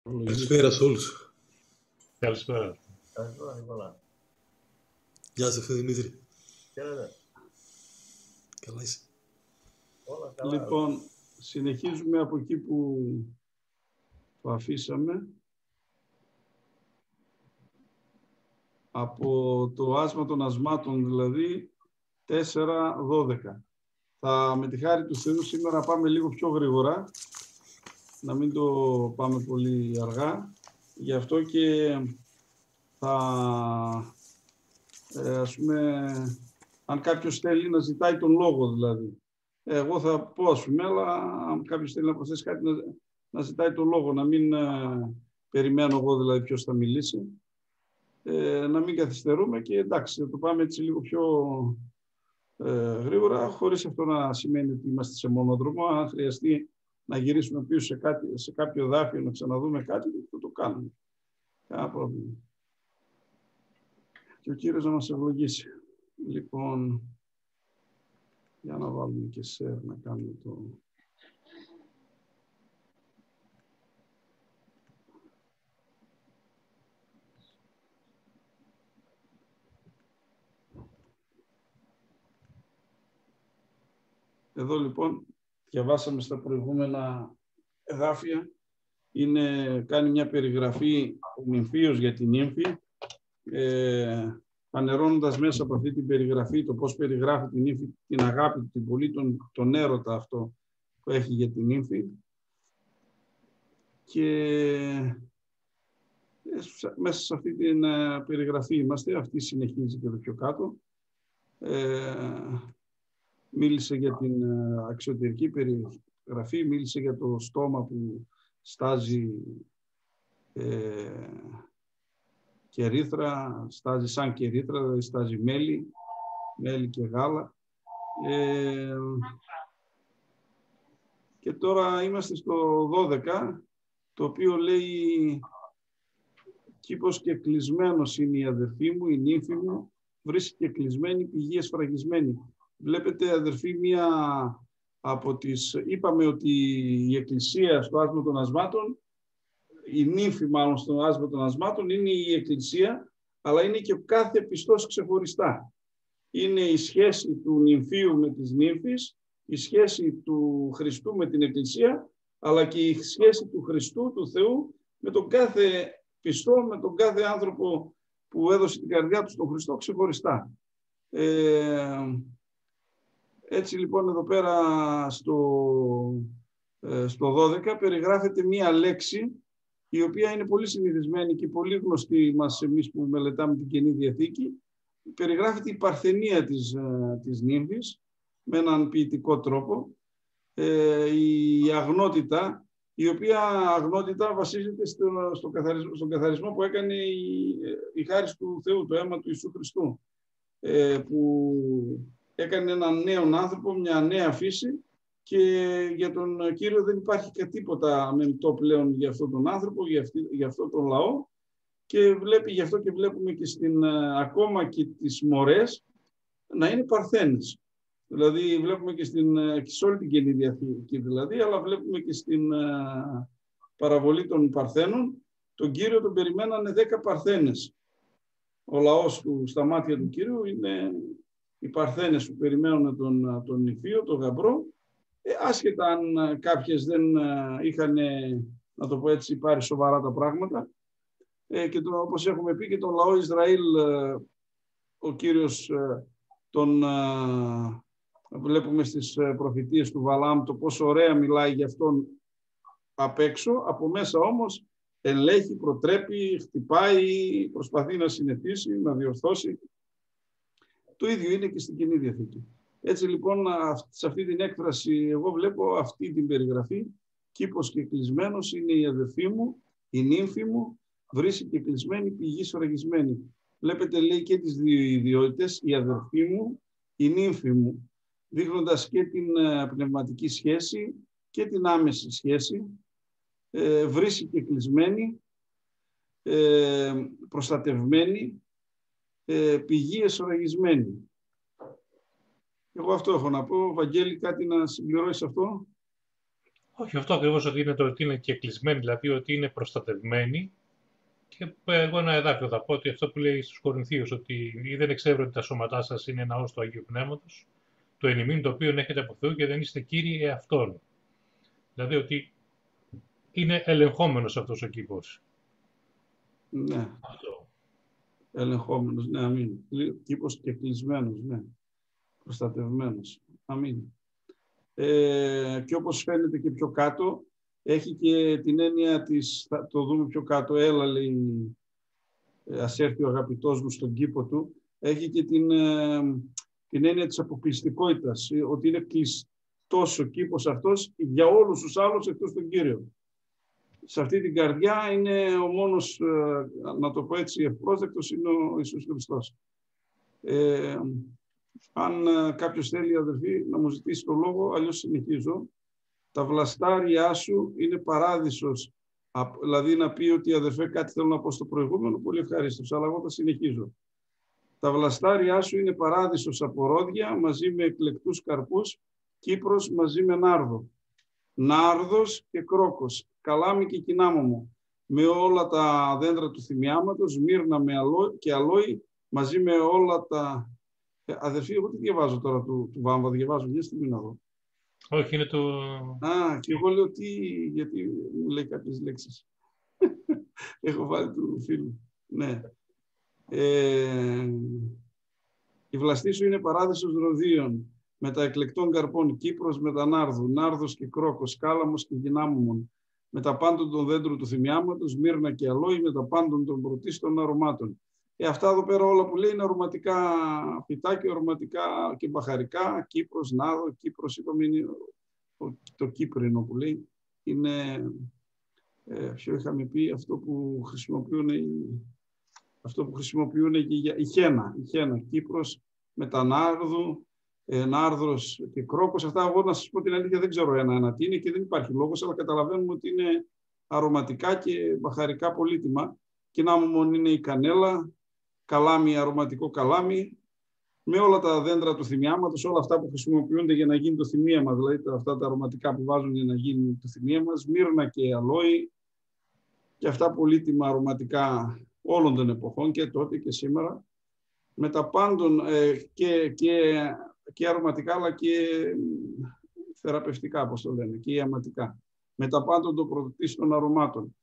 Καλησπέρα σε όλους. Καλησπέρα. Καλησπέρα, Νικόλα. Γεια σε, Δημήτρη. Χαίρετε. Καλά είσαι. Όλα καλά. Λοιπόν, συνεχίζουμε από εκεί που το αφήσαμε. Από το άσμα των ασμάτων, δηλαδή 4-12. Με τη χάρη του Θεού σήμερα πάμε λίγο πιο γρήγορα, να μην το πάμε πολύ αργά. Γι' αυτό και θα, ας πούμε, αν κάποιος θέλει να ζητάει τον λόγο δηλαδή. Εγώ θα πω, ας πούμε, αλλά αν κάποιος θέλει να προσθέσει κάτι, να ζητάει τον λόγο, να μην περιμένω εγώ δηλαδή ποιος θα μιλήσει. Να μην καθυστερούμε και εντάξει, θα το πάμε έτσι λίγο πιο γρήγορα, χωρίς αυτό να σημαίνει ότι είμαστε σε μονόδρομο. Αν χρειαστεί να γυρίσουμε πίσω σε κάποιο δάφιο, να ξαναδούμε κάτι, θα το κάνουμε. Κανένα πρόβλημα. Και ο Κύριος να μας ευλογήσει. Λοιπόν, για να βάλουμε και share, να κάνουμε το... Εδώ λοιπόν διαβάσαμε στα προηγούμενα εδάφια, κάνει μια περιγραφή ο νυμφίος για την νύμφη, φανερώνοντας μέσα από αυτή την περιγραφή το πώς περιγράφει την νύμφη, την αγάπη του, την πολύ, τον έρωτα αυτό που έχει για την νύμφη. Και μέσα σε αυτή την περιγραφή είμαστε, αυτή συνεχίζει και εδώ πιο κάτω. Μίλησε για την αξιωτερική περιγραφή, μίλησε για το στόμα που στάζει κερίθρα, στάζει σαν κερίθρα, δηλαδή στάζει μέλι και γάλα. Και τώρα είμαστε στο 12, το οποίο λέει «Κήπος και κλεισμένος είναι η αδερφή μου, η νύμφη μου, βρίσκει και κλεισμένη πηγή εσφραγισμένη». Βλέπετε, αδερφοί, μία από τις... Είπαμε ότι η Εκκλησία στο άσμα των ασμάτων, η νύμφη μάλλον στο άσμα των ασμάτων, είναι η Εκκλησία, αλλά είναι και κάθε πιστός ξεχωριστά. Είναι η σχέση του νυμφίου με τις νύμφης, η σχέση του Χριστού με την Εκκλησία, αλλά και η σχέση του Χριστού, του Θεού, με τον κάθε πιστό, με τον κάθε άνθρωπο που έδωσε την καρδιά του στον Χριστό ξεχωριστά. Έτσι λοιπόν εδώ πέρα στο 12 περιγράφεται μία λέξη η οποία είναι πολύ συνηθισμένη και πολύ γνωστή μας εμείς που μελετάμε την Καινή Διαθήκη. Περιγράφεται η παρθενία της νύμφης με έναν ποιητικό τρόπο, η αγνότητα, η οποία αγνότητα βασίζεται στον καθαρισμό που έκανε η χάρις του Θεού, το αίμα του Ιησού Χριστού, που έκανε έναν νέον άνθρωπο, μια νέα φύση, και για τον Κύριο δεν υπάρχει και τίποτα μεμτό πλέον για αυτόν τον άνθρωπο, για αυτόν τον λαό, και γι' αυτό και βλέπουμε και ακόμα και τις μωρές να είναι παρθένες. Δηλαδή βλέπουμε και σε όλη την Καινή Διαθήκη δηλαδή, αλλά βλέπουμε και στην παραβολή των παρθένων, τον Κύριο τον περιμένανε 10 παρθένες. Ο λαός του στα μάτια του Κύριου είναι οι παρθένες που περιμένουν τον νυμφίο, τον γαμπρό, άσχετα αν κάποιες δεν είχαν, να το πω έτσι, πάρει σοβαρά τα πράγματα. Και όπως έχουμε πει, και τον λαό Ισραήλ, ο Κύριος βλέπουμε στις προφητείες του Βαλάμ το πόσο ωραία μιλάει για αυτόν απ' έξω, από μέσα όμως ελέγχει, προτρέπει, χτυπάει, προσπαθεί να συνηθίσει, να διορθώσει. Το ίδιο είναι και στην Καινή Διαθήκη. Έτσι λοιπόν, σε αυτή την έκφραση, εγώ βλέπω αυτή την περιγραφή. Κήπος και κλεισμένος είναι η αδερφή μου, η νύμφη μου, βρίσκει και κλεισμένη πηγή σφραγισμένη. Βλέπετε, λέει και τις δύο ιδιότητες, η αδερφή μου, η νύμφη μου, δείχνοντας και την πνευματική σχέση και την άμεση σχέση. Βρίσκει και κλεισμένη, προστατευμένη, πηγή εσφραγισμένη. Εγώ αυτό έχω να πω. Βαγγέλη, κάτι να συμπληρώσεις αυτό? Όχι, αυτό ακριβώς ότι είναι και κλεισμένοι, δηλαδή ότι είναι προστατευμένοι. Και εγώ ένα εδάφιο θα πω ότι αυτό που λέει στους Κορινθίους, ότι ή δεν εξεύρω ότι τα σώματά σας είναι ναός του Αγίου Πνεύματος, το εν ημίν το οποίο έχετε από Θεού και δεν είστε κύριοι εαυτόν. Δηλαδή ότι είναι ελεγχόμενος αυτός ο κήπος. Ναι, Αυτό. ελεγχόμενος, ναι, αμήν. Κήπος και κλεισμένος, ναι, προστατευμένος, αμήν. Και όπως φαίνεται και πιο κάτω, έχει και την έννοια της, θα το δούμε πιο κάτω, έλα λέει, ας έρθει ο αγαπητός μου στον κήπο του, έχει και την έννοια της αποκλειστικότητας, ότι είναι κλειστός ο κήπος αυτός για όλους τους άλλους εκτός τον Κύριο. Σε αυτή την καρδιά είναι ο μόνος, να το πω έτσι, ευπρόσδεκτος είναι ο Ιησούς Χριστός. Αν κάποιος θέλει, αδερφοί, να μου ζητήσει το λόγο, αλλιώς συνεχίζω. Τα βλαστάριά σου είναι παράδεισος. Δηλαδή να πει ότι, αδερφέ, κάτι θέλω να πω στο προηγούμενο, πολύ ευχαρίστως, αλλά εγώ θα συνεχίζω. Τα βλαστάριά σου είναι παράδεισος από ρόδια, μαζί με εκλεκτούς καρπούς, Κύπρος μαζί με νάρδο. Νάρδος και κρόκος, καλάμι και κινάμωμο, με όλα τα δέντρα του θυμιάματος, μύρνα και αλόη, μαζί με όλα τα... Αδερφοί, εγώ τι διαβάζω τώρα του Βάμβα, διαβάζω μια στιγμή να δω. Όχι, είναι το... Και εγώ λέω γιατί μου λέει κάποιες λέξεις. Έχω βάλει του φίλου. Ναι. Η βλαστή σου είναι παράδεισος ροδίων, με τα εκλεκτών καρπών, Κύπρος με τα νάρδου, νάρδος και κρόκος, κάλαμος και γυνάμωμον, με τα πάντων των δέντρου του θυμιάματος, μύρνα και αλόη, με τα πάντων των πρωτίστων αρωμάτων. Αυτά εδώ πέρα όλα που λέει είναι αρωματικά φυτά και αρωματικά και μπαχαρικά, Κύπρος, νάρδο, Κύπρος, είπαμε είναι το Κύπρινο που λέει, είναι, ποιο είχαμε πει, αυτό που χρησιμοποιούν και για η χένα, Κύπρος με τα νάρδου, νάρδος και κρόκος. Αυτά εγώ να σας πω την αλήθεια δεν ξέρω ένα τι είναι και δεν υπάρχει λόγος, αλλά καταλαβαίνουμε ότι είναι αρωματικά και μπαχαρικά πολύτιμα. Κινάμωμον είναι η κανέλα, καλάμι, αρωματικό καλάμι, με όλα τα δέντρα του θυμιάματος, όλα αυτά που χρησιμοποιούνται για να γίνει το θυμίαμα, δηλαδή αυτά τα αρωματικά που βάζουν για να γίνει το θυμίαμα, μύρνα και αλόη και αυτά πολύτιμα αρωματικά όλων των εποχών και τότε και σήμερα, με τα πάντων και αρωματικά αλλά και θεραπευτικά, όπως το λένε, και ιαματικά, με τα πάντων των πρωτίστων αρωμάτων.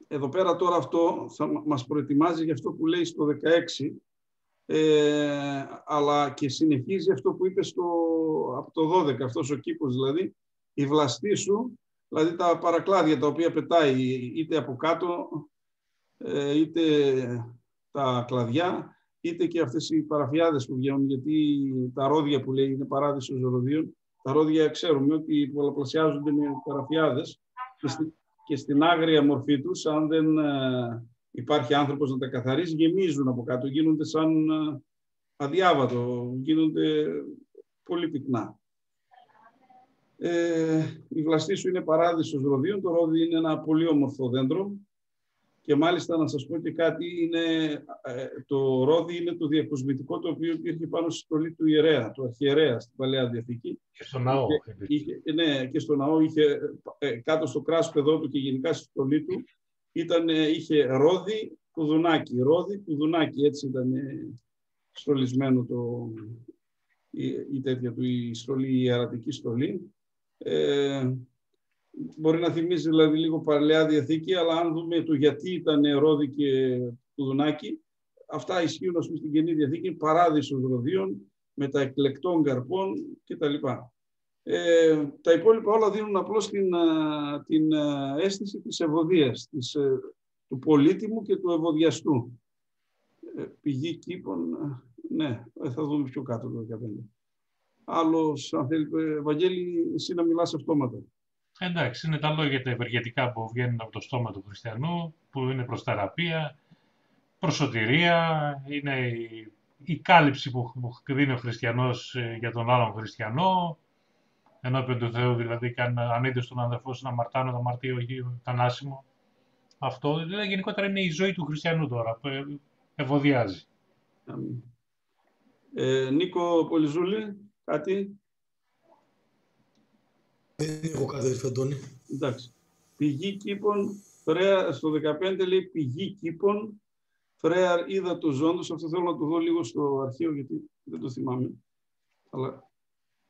Εδώ πέρα τώρα αυτό θα μας προετοιμάζει για αυτό που λέει στο 16, αλλά και συνεχίζει αυτό που είπε από το 12, αυτός ο κήπος δηλαδή, η βλαστή σου, δηλαδή τα παρακλάδια τα οποία πετάει είτε από κάτω, είτε τα κλαδιά, είτε και αυτές οι παραφιάδες που βγαίνουν, γιατί τα ρόδια που λέει είναι παράδεισος ροδίων, τα ρόδια ξέρουμε ότι πολλαπλασιάζονται με παραφιάδες και στην άγρια μορφή τους, αν δεν υπάρχει άνθρωπος να τα καθαρίσει, γεμίζουν από κάτω, γίνονται σαν αδιάβατο, γίνονται πολύ πυκνά. Η βλαστή σου είναι παράδεισος ροδίων, το ρόδι είναι ένα πολύ όμορφο δέντρο και μάλιστα να σας πω και κάτι, το ρόδι είναι το διακοσμητικό το οποίο υπήρχε πάνω στη στολή του ιερέα, του αρχιερέα στην Παλαιά Διαθήκη. Και στο ναό. Ναι, και στο ναό είχε κάτω στο κράσπεδό του και γενικά στη στολή του είχε ρόδι, κουδουνάκι, έτσι ήταν στολισμένο η τέτοια του η ιερατική στολή. Μπορεί να θυμίζει δηλαδή λίγο Παλαιά Διαθήκη, αλλά αν δούμε το γιατί ήταν ρόδι και κουδουνάκι, αυτά ισχύουν στην Καινή Διαθήκη, παράδεισος ροδίων, με τα εκλεκτών καρπών κτλ. Τα υπόλοιπα όλα δίνουν απλώς την αίσθηση της ευωδίας, του πολύτιμου και του ευωδιαστού. Πηγή κήπων, ναι, θα δούμε πιο κάτω το 15. Άλλος, αν θέλει, Βαγγέλη, εσύ να μιλάς αυτόματα. Εντάξει, είναι τα λόγια τα ευεργετικά που βγαίνουν από το στόμα του χριστιανού, που είναι προς θεραπεία, προς σωτηρία, είναι η κάλυψη που δίνει ο χριστιανός για τον άλλον χριστιανό, ενώπιον του Θεού, δηλαδή, αν είδες τον αδερφό σου να μαρτάνει το αμαρτίο θανάσιμο. Αυτό, δηλαδή, γενικότερα είναι η ζωή του χριστιανού τώρα, που ευωδιάζει. Νίκο Πολυζούλη, κάτι? Δεν έχω κάτι, αδερφέ Αντώνη. Εντάξει. Πηγή κήπων, φρέα, στο 15 λέει πηγή κήπων, φρέα ύδατος ζώντος. Αυτό θέλω να το δω λίγο στο αρχείο, γιατί δεν το θυμάμαι. Αλλά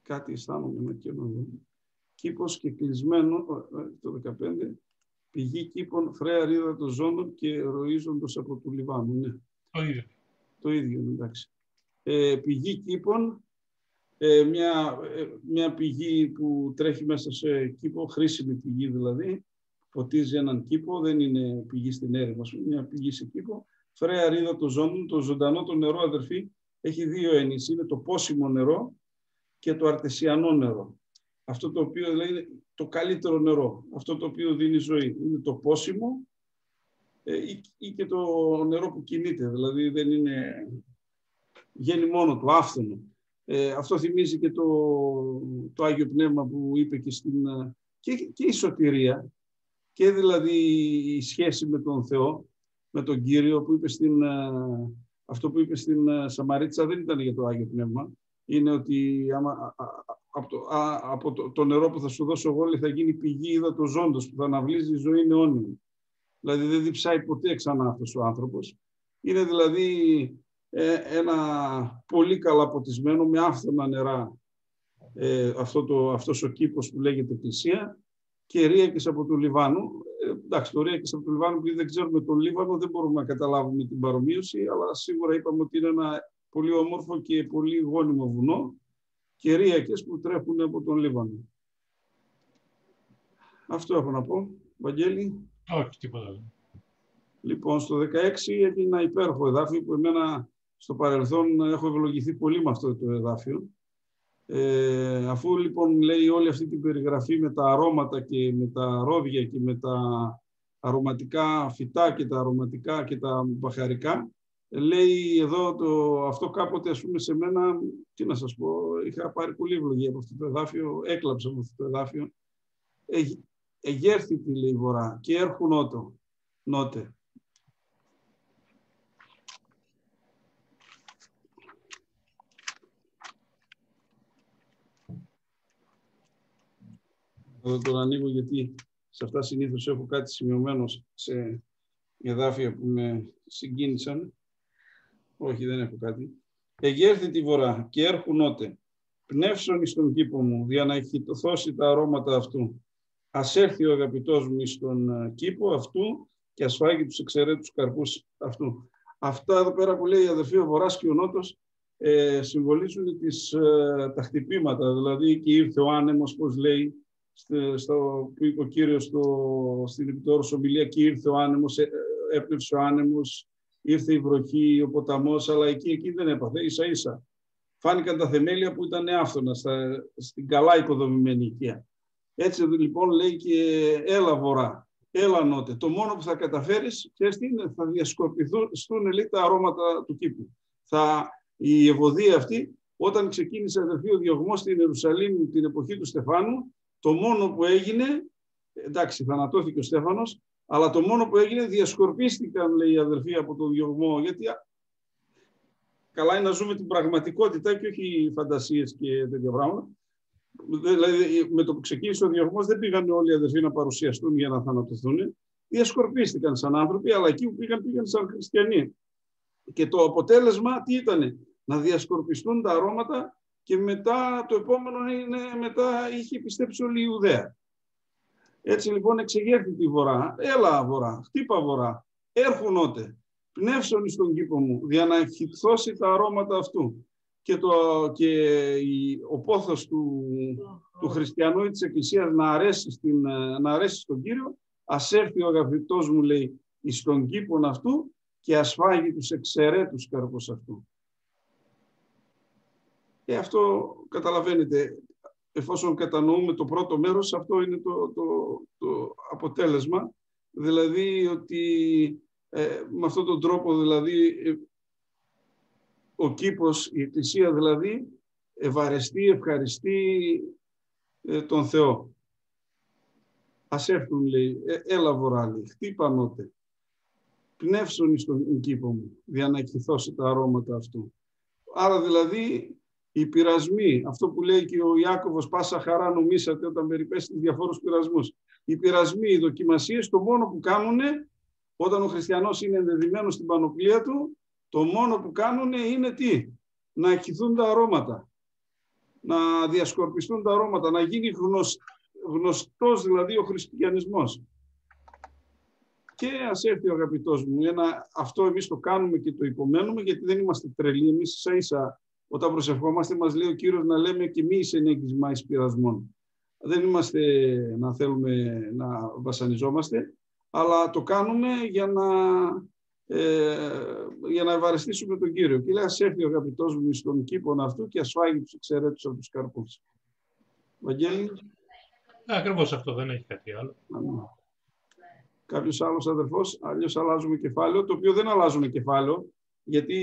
κάτι αισθάνομαι ένα κενό. Κήπος και κλεισμένο, το 15, πηγή κήπων, φρέα ύδατος ζώντων και ροίζοντος από του Λιβάνου. Ναι. Το ίδιο. Το ίδιο, εντάξει. Πηγή κήπων, μια πηγή που τρέχει μέσα σε κήπο, χρήσιμη πηγή δηλαδή, φωτίζει έναν κήπο, δεν είναι πηγή στην έρημο, μια πηγή σε κήπο. Φρέα ρίδα των ζώντων, το ζωντανό το νερό, αδερφοί, έχει δύο έννοιες. Είναι το πόσιμο νερό και το αρτεσιανό νερό. Αυτό το οποίο δηλαδή είναι το καλύτερο νερό, αυτό το οποίο δίνει ζωή. Είναι το πόσιμο ή και το νερό που κινείται, δηλαδή δεν είναι, βγαίνει μόνο του, άφθονο. Αυτό θυμίζει και το Άγιο Πνεύμα που είπε και η σωτηρία, και δηλαδή η σχέση με τον Θεό, με τον Κύριο, που είπε αυτό που είπε στην Σαμαρίτσα δεν ήταν για το Άγιο Πνεύμα. Είναι ότι από το νερό που θα σου δώσω εγώ θα γίνει πηγή ύδατος ζώντος που θα αναβλύζει ζωή αιώνιων. Δηλαδή δεν διψάει ποτέ ξανά αυτός ο άνθρωπος. Είναι δηλαδή ένα πολύ καλά ποτισμένο με άφθονα νερά αυτός ο κήπος που λέγεται Εκκλησία, και ρύακες από του Λιβάνου. Εντάξει, το ρύακες από του Λιβάνου, επειδή δεν ξέρουμε τον Λίβανο, δεν μπορούμε να καταλάβουμε την παρομοίωση, αλλά σίγουρα είπαμε ότι είναι ένα πολύ όμορφο και πολύ γόνιμο βουνό και ρύακες που τρέχουν από τον Λίβανο. Αυτό έχω να πω. Βαγγέλη. Όχι, τίποτα. Λοιπόν, στο 16 έχει ένα υπέροχο εδάφιο που εμένα στο παρελθόν έχω ευλογηθεί πολύ με αυτό το εδάφιο. Αφού λοιπόν λέει όλη αυτή την περιγραφή με τα αρώματα και με τα ρόδια και με τα αρωματικά φυτά και τα αρωματικά και τα μπαχαρικά, λέει εδώ αυτό κάποτε, ας πούμε, σε μένα, τι να σας πω, είχα πάρει πολύ ευλογία από αυτό το εδάφιο, έκλαψα από αυτό το εδάφιο. Εγέρθη, λέει η Βορρά, και έρχουν νότε. Θα τον ανοίγω γιατί σε αυτά συνήθως έχω κάτι σημειωμένο σε εδάφια που με συγκίνησαν. Όχι, δεν έχω κάτι. Εγέρθη τη Βορρά και έρχουν νότε. Πνεύσον εις τον κήπο μου, για να ηχητωθώσει τα αρώματα αυτού. Ας έρθει ο αγαπητός μου εις τον κήπο αυτού και ας φάγει τους εξαιρέτους καρπούς αυτού. Αυτά εδώ πέρα που λέει η αδερφή ο Βορράς και ο Νότος συμβολίζουν τα χτυπήματα. Δηλαδή και ήρθε ο άνεμος, πώς λέει, που είπε ο Κύριος στην επιτόρους ομιλία, και ήρθε ο άνεμος, έπνευσε ο άνεμος, ήρθε η βροχή, ο ποταμός, αλλά εκεί δεν έπαθε, ίσα ίσα. Φάνηκαν τα θεμέλια που ήταν άφθονα στην καλά οικοδομημένη οικία. Έτσι λοιπόν λέει και έλα Βορρά, έλα νότε. Το μόνο που θα καταφέρεις, ξέρεις τι είναι, θα διασκορπιστούν λέει τα αρώματα του κήπου. Η ευωδία αυτή, όταν ξεκίνησε αδερφή ο διωγμός στην Ιερουσαλήμ την εποχή του Στεφάνου, το μόνο που έγινε, εντάξει, θανατώθηκε ο Στέφανος, αλλά το μόνο που έγινε, διασκορπίστηκαν, λέει οι αδερφοί, από τον διωγμό, γιατί καλά είναι να ζούμε την πραγματικότητα και όχι φαντασίες και τέτοια πράγματα. Δηλαδή, με το που ξεκίνησε ο διωγμός, δεν πήγαν όλοι οι αδερφοί να παρουσιαστούν για να θανατωθούν. Διασκορπίστηκαν σαν άνθρωποι, αλλά εκεί που πήγαν σαν χριστιανοί. Και το αποτέλεσμα τι ήτανε? Να διασκορπιστούν τα αρώματα. Και μετά το επόμενο μετά είχε πιστέψει όλη η Ιουδαία. Έτσι λοιπόν εξεγέρθη τη Βορρά. Έλα Βορρά, χτύπα Βορρά, έρχουν νότε. Πνεύσον εις τον κήπο μου, για να ηχητώσει τα αρώματα αυτού. Και ο πόθος του χριστιανού ή της Εκκλησίας να αρέσει στον Κύριο, ας έρθει ο αγαπητός μου, λέει, εις τον κήπον αυτού και ας φάγει τους εξαιρέτους καρπούς αυτού. Αυτό καταλαβαίνετε, εφόσον κατανοούμε το πρώτο μέρος, αυτό είναι το αποτέλεσμα. Δηλαδή ότι με αυτόν τον τρόπο δηλαδή ο κήπος, η Εκκλησία δηλαδή ευαρεστεί, ευχαριστεί τον Θεό. Ας έρθουν, λέει, έλα Βορρά, λέει, χτύπα νότε. Πνεύσον εις τον κήπο μου, για να εκχυθώσει τα αρώματα αυτού. Άρα δηλαδή Οι πειρασμοί, αυτό που λέει και ο Ιάκωβος, πάσα χαρά νομίσατε όταν περιπέσει τους διαφόρους πειρασμούς. Οι πειρασμοί, οι δοκιμασίες, το μόνο που κάνουν, όταν ο χριστιανός είναι ενδεδειμένος στην πανοπλία του, το μόνο που κάνουν είναι τι? Να εκχυθούν τα αρώματα, να διασκορπιστούν τα αρώματα, να γίνει γνωστός δηλαδή ο χριστιανισμός. Και ας έρθει ο αγαπητός μου, αυτό εμείς το κάνουμε και το υπομένουμε, γιατί δεν είμαστε τρελοί. Εμείς ίσα-ίσα όταν προσευχόμαστε μας λέει ο Κύριος να λέμε και μη εισενέγγισμα εις πειρασμών. Δεν είμαστε να θέλουμε να βασανιζόμαστε, αλλά το κάνουμε για να ευαρεστήσουμε τον Κύριο. Και λέει, ας έρθει ο αγαπητός μου στον κήπον αυτού και ας φάγει τους εξαιρέτους από τους καρπούς. Βαγγέλη. Ακριβώς αυτό, δεν έχει κάτι άλλο. Κάποιος άλλος αδερφός, αλλιώς αλλάζουμε κεφάλαιο, το οποίο δεν αλλάζουμε κεφάλαιο, γιατί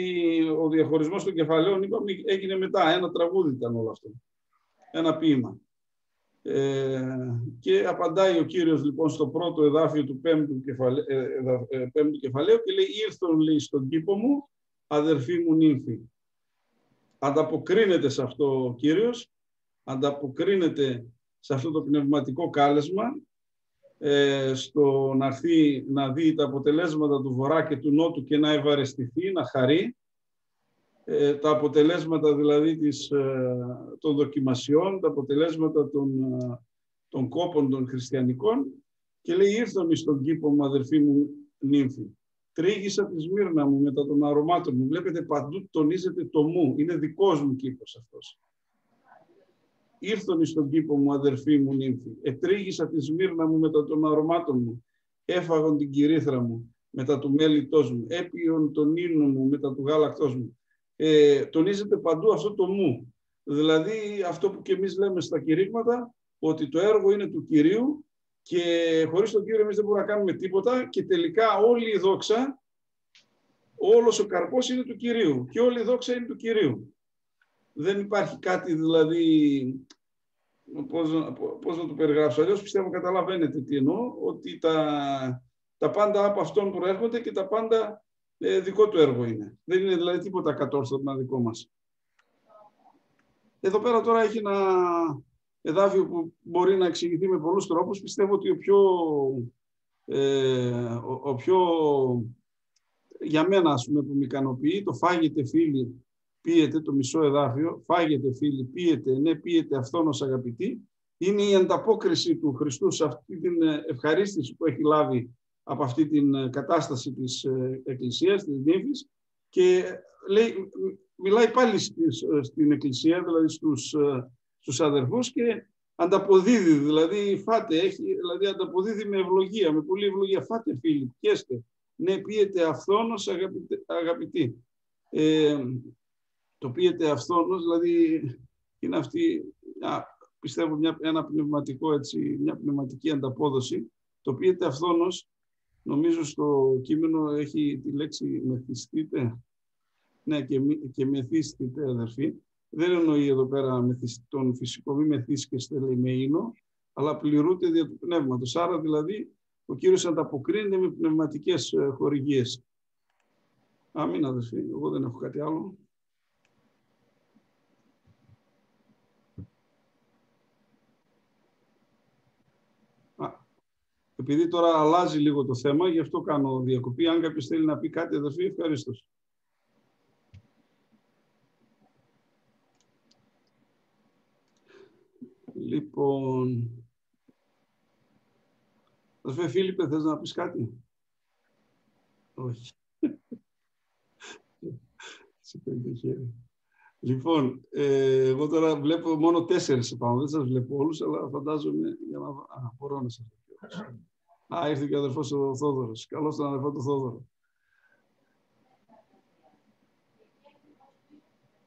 ο διαχωρισμός των κεφαλαίων, είπαμε, έγινε μετά. Ένα τραγούδι ήταν όλο αυτό. Ένα ποίημα. Και απαντάει ο Κύριος λοιπόν στο πρώτο εδάφιο του πέμπτου κεφαλαίου και λέει, ήρθον λέει στον κήπο μου, αδερφοί μου νύμφοι. Ανταποκρίνεται σε αυτό ο Κύριος, ανταποκρίνεται σε αυτό το πνευματικό κάλεσμα, στο να έρθει να δει τα αποτελέσματα του Βορρά και του Νότου και να ευαρεστηθεί, να χαρεί, τα αποτελέσματα δηλαδή των δοκιμασιών, τα αποτελέσματα των κόπων των χριστιανικών, και λέει, ήρθον στον κήπο μου αδερφοί μου νύμφοι. Τρίγησα τη Σμύρνα μου μετά των αρωμάτων μου. Βλέπετε παντού τονίζεται το μου. Είναι δικός μου κήπος αυτός. Ήρθον στον κήπο μου αδερφοί μου νύμφοι. Ετρίγησα τη Σμύρνα μου μετά των αρωμάτων μου. Έφαγον την κυρίθρα μου μετά του μέλιτός μου. Έπιον τον ίνο μου μετά του γάλακτός μου. Τονίζεται παντού αυτό το μου. Δηλαδή αυτό που και εμείς λέμε στα κηρύγματα, ότι το έργο είναι του Κυρίου και χωρίς τον Κύριο εμείς δεν μπορούμε να κάνουμε τίποτα, και τελικά όλη η δόξα, όλος ο καρπός είναι του Κυρίου και όλη η δόξα είναι του Κυρίου. Δεν υπάρχει κάτι δηλαδή, πώς να το περιγράψω, αλλιώς πιστεύω καταλαβαίνετε τι εννοώ, ότι τα πάντα από αυτόν προέρχονται και τα πάντα δικό του έργο είναι. Δεν είναι δηλαδή τίποτα κατόρθωμα δικό μας. Εδώ πέρα τώρα έχει ένα εδάφιο που μπορεί να εξηγηθεί με πολλούς τρόπους. Πιστεύω ότι ο πιο για μένα ας πούμε που με ικανοποιεί, το φάγετε φίλοι, πίετε, το μισό εδάφιο, φάγετε φίλοι, πίετε, ναι πίετε αυτόνος αγαπητοί, είναι η ανταπόκριση του Χριστού σε αυτή την ευχαρίστηση που έχει λάβει από αυτή την κατάσταση της Εκκλησίας, της νύφης, και μιλάει πάλι στην Εκκλησία, δηλαδή στους αδερφούς, και ανταποδίδει, δηλαδή φάτε, δηλαδή ανταποδίδει με ευλογία, με πολλή ευλογία. Φάτε φίλοι, πιέστε, ναι πίετε αυθόνος αγαπητοί. Το πίετε αυθόνος, δηλαδή είναι αυτή, πιστεύω ένα πνευματικό, έτσι, μια πνευματική ανταπόδοση. Το πίετε αυθόνος, νομίζω στο κείμενο έχει τη λέξη μεθυστείτε. Ναι, και μεθύστητε αδερφοί. Δεν εννοεί εδώ πέρα τον φυσικό, μη μεθύσκεστε λέει με ίνο, αλλά πληρούνται δια του πνεύματος. Άρα δηλαδή ο Κύριος ανταποκρίνεται με πνευματικές χορηγίες. Αμήν αδερφοί, εγώ δεν έχω κάτι άλλο. Επειδή τώρα αλλάζει λίγο το θέμα, γι' αυτό κάνω διακοπή. Αν κάποιος θέλει να πει κάτι αδερφοί, ευχαρίστως. Λοιπόν, αδερφέ Φίλιππε, θες να πεις κάτι? Όχι. Λοιπόν, εγώ τώρα βλέπω μόνο 4 επάνω, δεν σας βλέπω όλους, αλλά φαντάζομαι για να μπορώ να σας βλέπω. Ήρθε και ο αδερφός ο Θόδωρος. Καλώς τον αδερφό του Θόδωρο.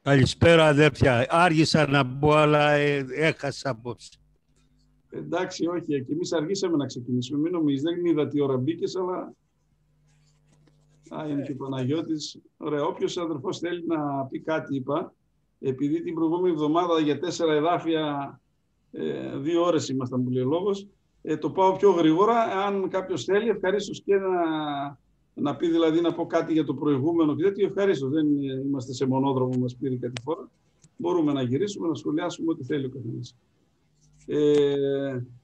Καλησπέρα αδέρφια. Άργησα να μπω, αλλά έχασα απόψε. Εντάξει, όχι. Και εμείς αργήσαμε να ξεκινήσουμε. Μην νομίζεις, δεν είδα τι ώρα μπήκες, αλλά... είναι και ο Παναγιώτης. Ωραία, όποιος αδερφός θέλει να πει κάτι, είπα, επειδή την προηγούμενη εβδομάδα για 4 εδάφια 2 ώρες ήμασταν που λέει ο λόγος, το πάω πιο γρήγορα. Αν κάποιος θέλει, ευχαρίστως και να πει, δηλαδή να πω κάτι για το προηγούμενο και τέτοιο, ευχαρίστως. Δεν είμαστε σε μονόδρομο, μας πήρε κάτι φορά. μπορούμε να γυρίσουμε, να σχολιάσουμε ό,τι θέλει ο καθένας.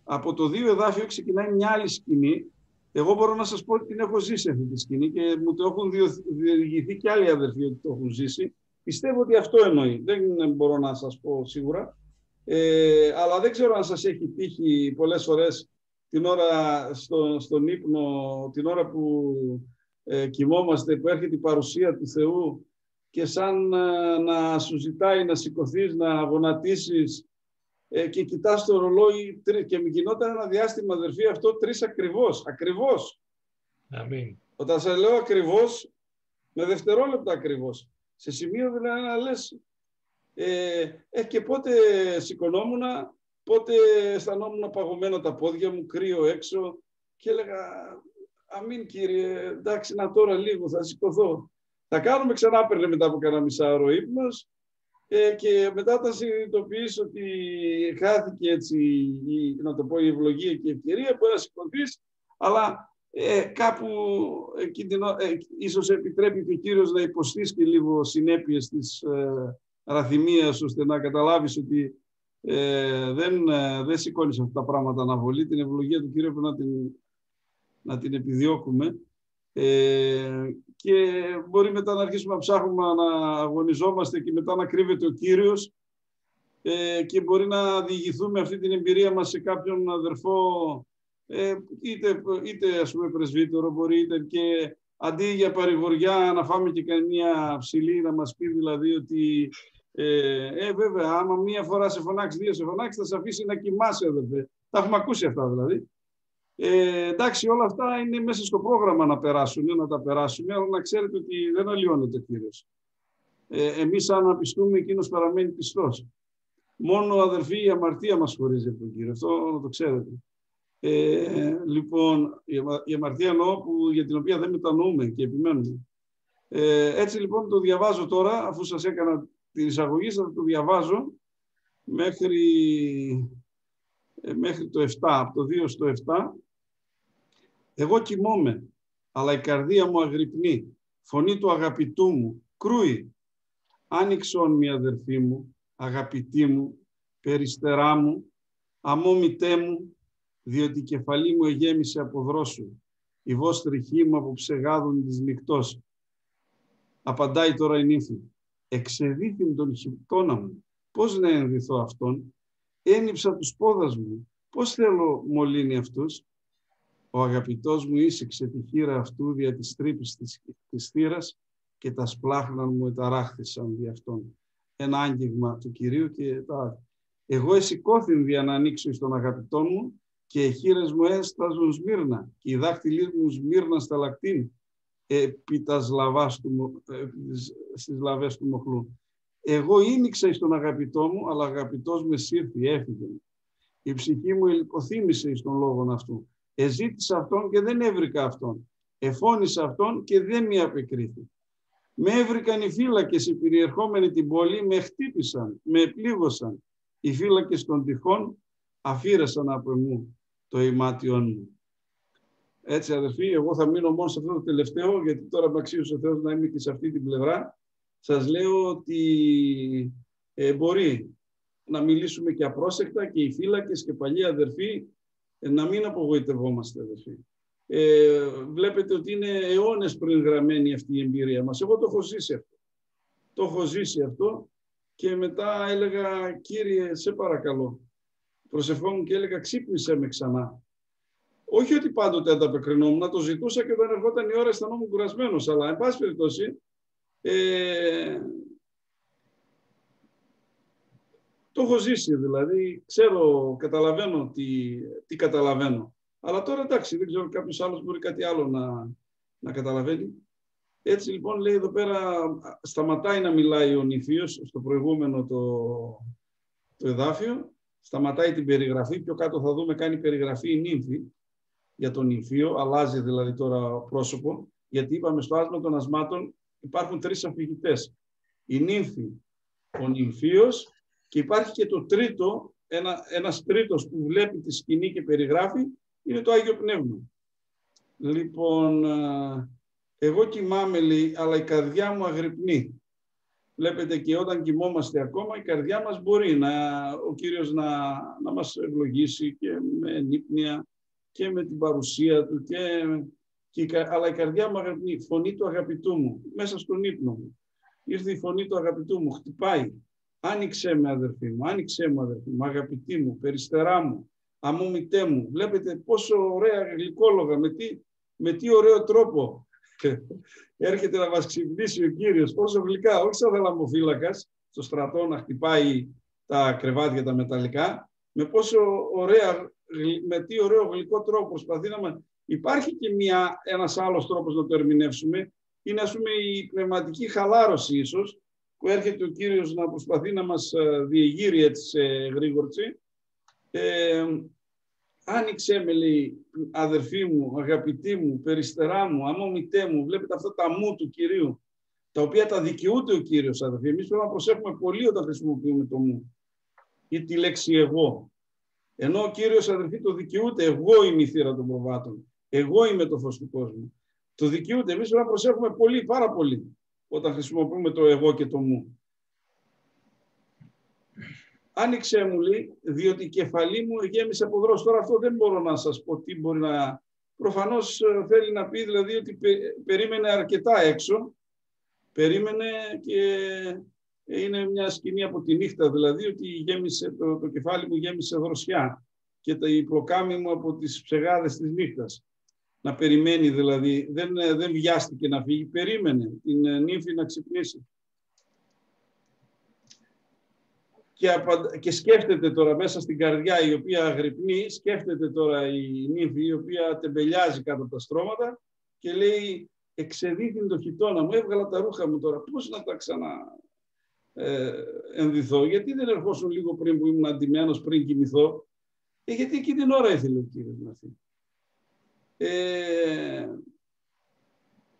Από το 2 εδάφιο ξεκινάει μια άλλη σκηνή. Εγώ μπορώ να σας πω ότι την έχω ζήσει αυτή τη σκηνή και μου το έχουν διηγηθεί και άλλοι αδερφοί ότι το έχουν ζήσει. Πιστεύω ότι αυτό εννοεί. Δεν μπορώ να σας πω σίγουρα. Αλλά δεν ξέρω αν σας έχει τύχει πολλές φορές την ώρα στον ύπνο, την ώρα που κοιμόμαστε, που έρχεται η παρουσία του Θεού και σαν να σου ζητάει να σηκωθείς, να γονατίσεις και κοιτάς το ρολόι και μου γινόταν ένα διάστημα, αδερφοί, αυτό 3 ακριβώς. Ακριβώς. Αμήν. Όταν σας λέω ακριβώς, με δευτερόλεπτα ακριβώς. Σε σημείο δηλαδή να λες και πότε σηκωνόμουν, πότε αισθανόμουν παγωμένα τα πόδια μου, κρύο έξω και έλεγα αμήν κύριε, εντάξει να τώρα λίγο θα σηκωθώ. Θα κάνουμε ξανά, παίρνε μετά από κανένα μισάωρο ύπνος και μετά θα συνειδητοποιείς ότι χάθηκε έτσι, να το πω, η ευλογία και η ευκαιρία που να σηκωθείς, αλλά κάπου ίσως επιτρέπει και ο Κύριος να υποστείς και λίγο συνέπειες της ραθυμίας, ώστε να καταλάβεις ότι δεν σηκώνεις αυτά τα πράγματα αναβολή. Την ευλογία του Κύριου πρέπει να την επιδιώκουμε. Και μπορεί μετά να αρχίσουμε να ψάχνουμε, να αγωνιζόμαστε και μετά να κρύβεται ο Κύριος και μπορεί να διηγηθούμε αυτή την εμπειρία μας σε κάποιον αδερφό, είτε ας πούμε πρεσβύτερο, μπορεί είτε και αντί για παρηγοριά να φάμε και καμία ψηλή, να μας πει δηλαδή ότι βέβαια άμα μία φορά σε φωνάξει, 2 σε φωνάξει, θα σε αφήσει να κοιμάσαι, αδερφέ. Τα έχουμε ακούσει αυτά δηλαδή. Εντάξει, όλα αυτά είναι μέσα στο πρόγραμμα να τα περάσουμε, αλλά να ξέρετε ότι δεν αλλοιώνεται ο Κύριος. Εμείς αν πιστούμε, εκείνος παραμένει πιστός. Μόνο, αδερφοί, η αμαρτία μας χωρίζει από τον Κύριο. Αυτό να το ξέρετε. Λοιπόν, η αμαρτία εννοώ για την οποία δεν μετανοούμε και επιμένουμε. Έτσι λοιπόν το διαβάζω τώρα, αφού σας έκανα την εισαγωγή, θα το διαβάζω μέχρι το 7, από το 2 στο 7. Εγώ κοιμόμαι, αλλά η καρδία μου αγρυπνεί, φωνή του αγαπητού μου, κρούει. Άνοιξον μια αδερφή μου, αγαπητή μου, περιστερά μου, αμόμητέ μου, διότι η κεφαλή μου εγέμισε από δρόσου, η βόστριχή μου από ψεγάδων της νυχτός. Απαντάει τώρα η νύφη, εξεδίθην τον χιτώνα μου, πώς να ενδυθώ αυτόν, ένυψα τους πόδας μου, πώς θέλω μολύνει αυτούς. Ο αγαπητός μου ήσυξε τη χείρα αυτού δια της τρύπης της θύρας και τα σπλάχνα μου εταράχθησαν δι' αυτόν. Ένα άγγιγμα του Κυρίου και τα... Εγώ εσηκώθην δια να ανοίξω εις τον αγαπητό μου και οι χείρες μου έσταζουν σμύρνα και οι δάχτυλοι μου σμύρνα σταλακτήν επί στις λαβές του μοχλού. Εγώ ήνιξα εις τον αγαπητό μου, αλλά ο αγαπητός με σύρθη, έφυγε. Η ψυχή μου ελιποθύμησε εις τον λόγον αυτού. Εζήτησα αυτόν και δεν έβρικα αυτόν. Εφώνησα αυτόν και δεν με απεκρίθη. Με έβρικαν οι φύλακες οι περιερχόμενοι την πόλη, με χτύπησαν, με πλήγωσαν. Οι φύλακες των τυχών αφήρεσαν από μου το ημάτιον μου. Έτσι αδερφοί, εγώ θα μείνω μόνο σε αυτό το τελευταίο, γιατί τώρα με αξίωσε ο Θεός να είμαι και σε αυτή την πλευρά. Σας λέω ότι μπορεί να μιλήσουμε και απρόσεκτα και οι φύλακες και παλιοί αδερφοί να μην απογοητευόμαστε, αδερφοί. Βλέπετε ότι είναι αιώνες πριν γραμμένη αυτή η εμπειρία μας. Εγώ το έχω ζήσει αυτό. Το έχω ζήσει αυτό και μετά έλεγα, Κύριε, σε παρακαλώ. Προσευχόμουν και έλεγα, ξύπνησέ με ξανά. Όχι ότι πάντοτε ανταπεκρινόμουν, να το ζητούσα και όταν ερχόταν η ώρα αισθανόμουν κουρασμένος, αλλά εν πάση περιπτώσει το έχω ζήσει, δηλαδή ξέρω, καταλαβαίνω τι καταλαβαίνω. Αλλά τώρα εντάξει, δεν ξέρω, κάποιος άλλος μπορεί κάτι άλλο να καταλαβαίνει. Έτσι λοιπόν λέει εδώ πέρα, σταματάει να μιλάει ο νηφίος στο προηγούμενο το εδάφιο, σταματάει την περιγραφή, πιο κάτω θα δούμε κάνει περιγραφή η νύμφη για τον νηφίο, αλλάζει δηλαδή τώρα πρόσωπο, γιατί είπαμε στο άσμα των ασμάτων υπάρχουν 3 αφηγητές. Η νύμφη, ο νυμφίος και υπάρχει και το τρίτο, ένας τρίτος που βλέπει τη σκηνή και περιγράφει, είναι το Άγιο Πνεύμα. Λοιπόν, εγώ κοιμάμαι, λέει, αλλά η καρδιά μου αγρυπνεί. Βλέπετε και όταν κοιμόμαστε ακόμα, η καρδιά μας μπορεί ο Κύριος να μας ευλογήσει και με ενύπνοια και με την παρουσία Του. Αλλά η καρδιά μου αγαπητή, φωνή του αγαπητού μου, μέσα στον ύπνο μου. Ήρθε η φωνή του αγαπητού μου, χτυπάει. Άνοιξέ με αδερφή μου, άνοιξέ μου αδερφή μου, αγαπητή μου, περιστερά μου, αμόμητέ μου. Βλέπετε πόσο ωραία γλυκόλογα, με τι ωραίο τρόπο έρχεται να μας ξυπνήσει ο Κύριος, πόσο γλυκά, όχι σαν θαλαμοφύλακας στο στρατό να χτυπάει τα κρεβάτια τα μεταλλικά, με τι ωραίο γλυκό τρόπο προσπαθεί να μας... Υπάρχει και ένας άλλος τρόπος να το ερμηνεύσουμε, είναι ας πούμε η πνευματική χαλάρωση ίσως, που έρχεται ο Κύριος να προσπαθεί να μας διεγείρει έτσι σε γρήγορση. Άνοιξέ με, λέει, αδερφή μου, αγαπητή μου, περιστερά μου, αμόμητέ μου. Βλέπετε αυτά τα μου του Κυρίου, τα οποία τα δικαιούται ο Κύριος, αδερφοί. Εμείς πρέπει να προσέχουμε πολύ όταν χρησιμοποιούμε το μου ή τη λέξη εγώ. Ενώ ο Κύριος, αδερφοί, το δικαιούται. Εγώ είμαι η θύρα των προβάτων. Εγώ είμαι το φως του κόσμου. Το δικαιούται. Εμείς πρέπει να προσέχουμε πολύ, πάρα πολύ, όταν χρησιμοποιούμε το εγώ και το μου. Άνοιξε μου, λέει, διότι η κεφαλή μου γέμισε από δρόσους. Τώρα αυτό δεν μπορώ να σας πω τι μπορεί να... Προφανώς θέλει να πει δηλαδή ότι περίμενε αρκετά έξω. Περίμενε και είναι μια σκηνή από τη νύχτα, δηλαδή ότι γέμισε, το κεφάλι μου γέμισε δροσιά και η πλοκάμη μου από τις ψεγάδες της νύχτας. Να περιμένει δηλαδή, δεν βιάστηκε να φύγει, περίμενε την νύμφη να ξυπνήσει. Και σκέφτεται τώρα μέσα στην καρδιά η οποία αγρυπνεί, σκέφτεται τώρα η νύμφη η οποία τεμπελιάζει κάτω από τα στρώματα και λέει εξεδίθην το χιτώνα μου, έβγαλα τα ρούχα μου τώρα, πώς να τα ενδυθώ, γιατί δεν ερχόσουν λίγο πριν που ήμουν αντιμένος πριν κοιμηθώ, γιατί εκεί την ώρα ήθελε ο Κύριος να φύγει.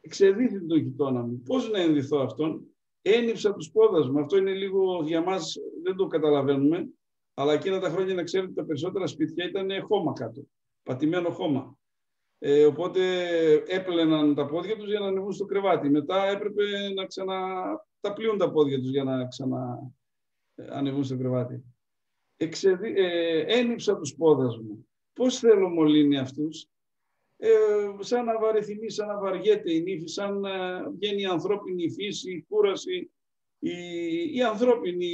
Εξεδίθην το χιτώνα μου, πώς να ενδυθώ αυτόν. Ένυψα τους πόδας μου. Αυτό είναι λίγο για μας, δεν το καταλαβαίνουμε, αλλά εκείνα τα χρόνια να ξέρετε τα περισσότερα σπίτια ήταν χώμα κάτω, πατημένο χώμα. Οπότε έπλαιναν τα πόδια τους για να ανεβούν στο κρεβάτι. Μετά έπρεπε να τα πλύουν τα πόδια τους για να ανεβούν στο κρεβάτι. Ένυψα τους πόδας μου. Πώς θέλω μολύνει αυτούς. Σαν να βαρεθυμεί, σαν να βαριέται η νύφη, σαν να βγαίνει η ανθρώπινη φύση, η κούραση, η ανθρώπινη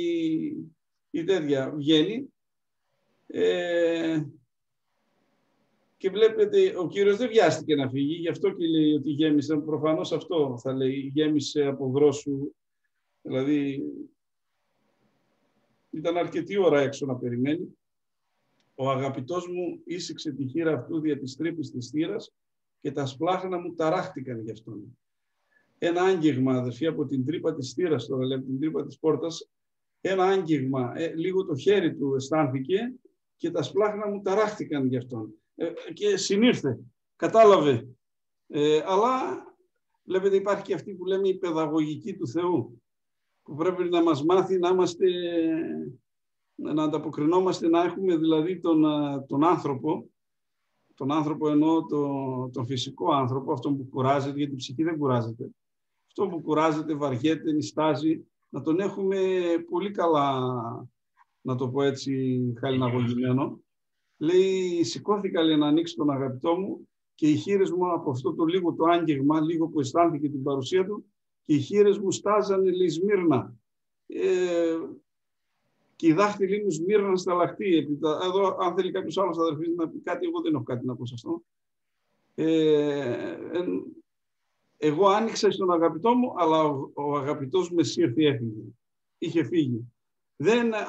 η τέτοια βγαίνει. Και βλέπετε, ο Κύριος δεν βιάστηκε να φύγει, γι' αυτό και λέει ότι γέμισε, προφανώς αυτό θα λέει, γέμισε από δρόσου, δηλαδή ήταν αρκετή ώρα έξω να περιμένει. Ο αγαπητός μου ήσυξε τη χείρα αυτού δια της τρύπης της θύρας και τα σπλάχνα μου ταράχτηκαν γι' αυτόν. Ένα άγγιγμα, αδερφοί, από την τρύπα της θύρας, τώρα λέμε την τρύπα της πόρτας, ένα άγγιγμα, λίγο το χέρι του αισθάνθηκε και τα σπλάχνα μου ταράχτηκαν γι' αυτόν. Και συνήρθε, κατάλαβε. Αλλά βλέπετε υπάρχει και αυτή που λέμε η παιδαγωγική του Θεού, που πρέπει να μας μάθει να είμαστε... να ανταποκρινόμαστε, να έχουμε δηλαδή τον άνθρωπο εννοώ τον φυσικό άνθρωπο, αυτόν που κουράζεται, γιατί η ψυχή δεν κουράζεται. Αυτό που κουράζεται, βαριέται, νηστάζει, να τον έχουμε πολύ καλά, να το πω έτσι, χαλιναγωγημένο. Λέει, σηκώθηκα λέει, να ανοίξει τον αγαπητό μου και οι χείλες μου από αυτό το λίγο το άγγιγμα, λίγο που αισθάνθηκε την παρουσία του, και οι χείλες μου στάζανε λέει σμύρνα. Και οι δάχτυλοι μου σμύρναν στα λαχτή. Εδώ, αν θέλει κάποιος άλλος αδερφής να πει κάτι, εγώ δεν έχω κάτι να πω σε αυτό. Εγώ άνοιξα στον αγαπητό μου, αλλά ο αγαπητός με σύρθη έφυγε. Είχε φύγει.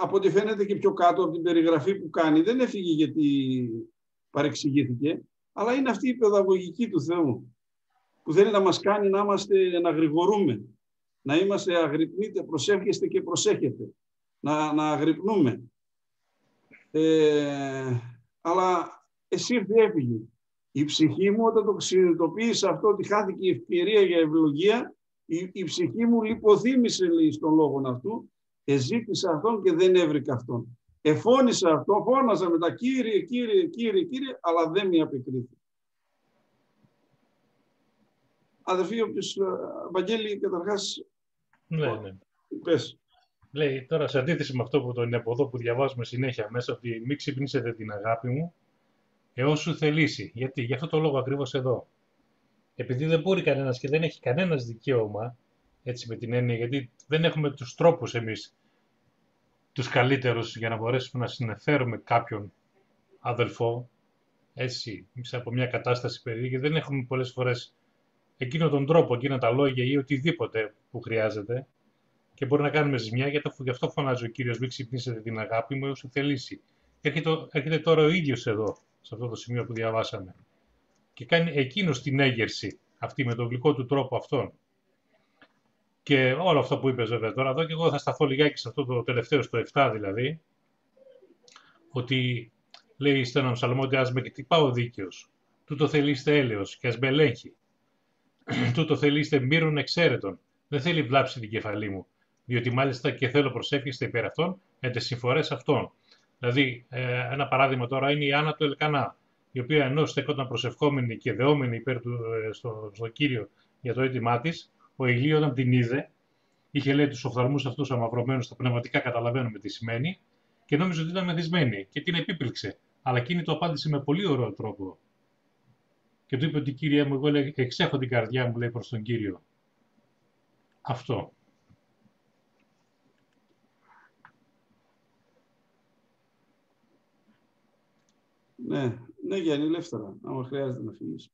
Από ό,τι φαίνεται και πιο κάτω από την περιγραφή που κάνει, δεν έφυγε γιατί παρεξηγήθηκε, αλλά είναι αυτή η παιδαγωγική του Θεού, που θέλει να μας κάνει να γρηγορούμε, να είμαστε αγρυπνείτε, προσεύχεστε και προσέχετε. Να αγρυπνούμε. Αλλά εσύρθη έφυγε. Η ψυχή μου όταν το συνειδητοποίησε αυτό ότι χάθηκε η ευκαιρία για ευλογία, η ψυχή μου λιποθύμησε λέει, στον λόγο αυτού, εζήτησα αυτόν και δεν έβρικα αυτόν. Εφώνησα αυτό, φώναζα μετά Κύριε, Κύριε, Κύριε, Κύριε, αλλά δεν με απεκρίθη. Αδερφοί, όποιος Βαγγέλη, καταρχάς, ναι. Πες. Λέει τώρα σε αντίθεση με αυτό που το είναι από εδώ που διαβάζουμε συνέχεια μέσα, ότι μην ξυπνήσετε την αγάπη μου έως σου θελήσει. Γιατί, γι' αυτό το λόγο ακριβώς εδώ. Επειδή δεν μπορεί κανένας και δεν έχει κανένας δικαίωμα, έτσι με την έννοια, γιατί δεν έχουμε τους τρόπους εμείς τους καλύτερους για να μπορέσουμε να συνεφέρουμε κάποιον αδελφό, έτσι, από μια κατάσταση περίεργη, δεν έχουμε πολλές φορές εκείνο τον τρόπο, εκείνα τα λόγια ή οτιδήποτε που χρειάζεται και μπορεί να κάνουμε ζημιά, γι' αυτό φωνάζει ο Κύριος μην ξυπνήσετε την αγάπη μου έως σου θελήσει. Έρχεται τώρα ο ίδιος εδώ, σε αυτό το σημείο που διαβάσαμε και κάνει εκείνος την έγερση αυτή με τον γλυκό του τρόπο αυτόν. Και όλο αυτό που είπες βέβαια τώρα εδώ και εγώ θα σταθώ λιγάκι σε αυτό το τελευταίο, στο 7 δηλαδή, ότι λέει στον Αμψαλμό ότι ας με κτυπά ο δίκαιος, τούτο θελείστε έλεος και ας με ελέγχει. Τούτο θελείστε μύρων εξαίρετον, δεν θέλει βλάψει την κεφαλή μου, διότι μάλιστα και θέλω προσεύχεστε υπέρ αυτών με τις συμφορές αυτών. Δηλαδή, ένα παράδειγμα τώρα είναι η Άννα του Ελκανά, η οποία ενώ στεκόταν προσευχόμενη και δεόμενη υπέρ του, στο Κύριο για το αίτημά της, ο Ηλίου όταν την είδε, είχε λέει τους οφθαλμούς αυτούς αμαυρωμένους, στα πνευματικά καταλαβαίνουμε τι σημαίνει, και νόμιζε ότι ήταν μεθυσμένη και την επίπληξε. Αλλά εκείνη το απάντησε με πολύ ωραίο τρόπο. Και του είπε ότι Κύριε μου, εγώ λέει, εξέχω την καρδιά μου, λέει, προς τον Κύριο. Αυτό. Ναι, Γιάννη, ελεύθερα, άμα χρειάζεται να φύγεις.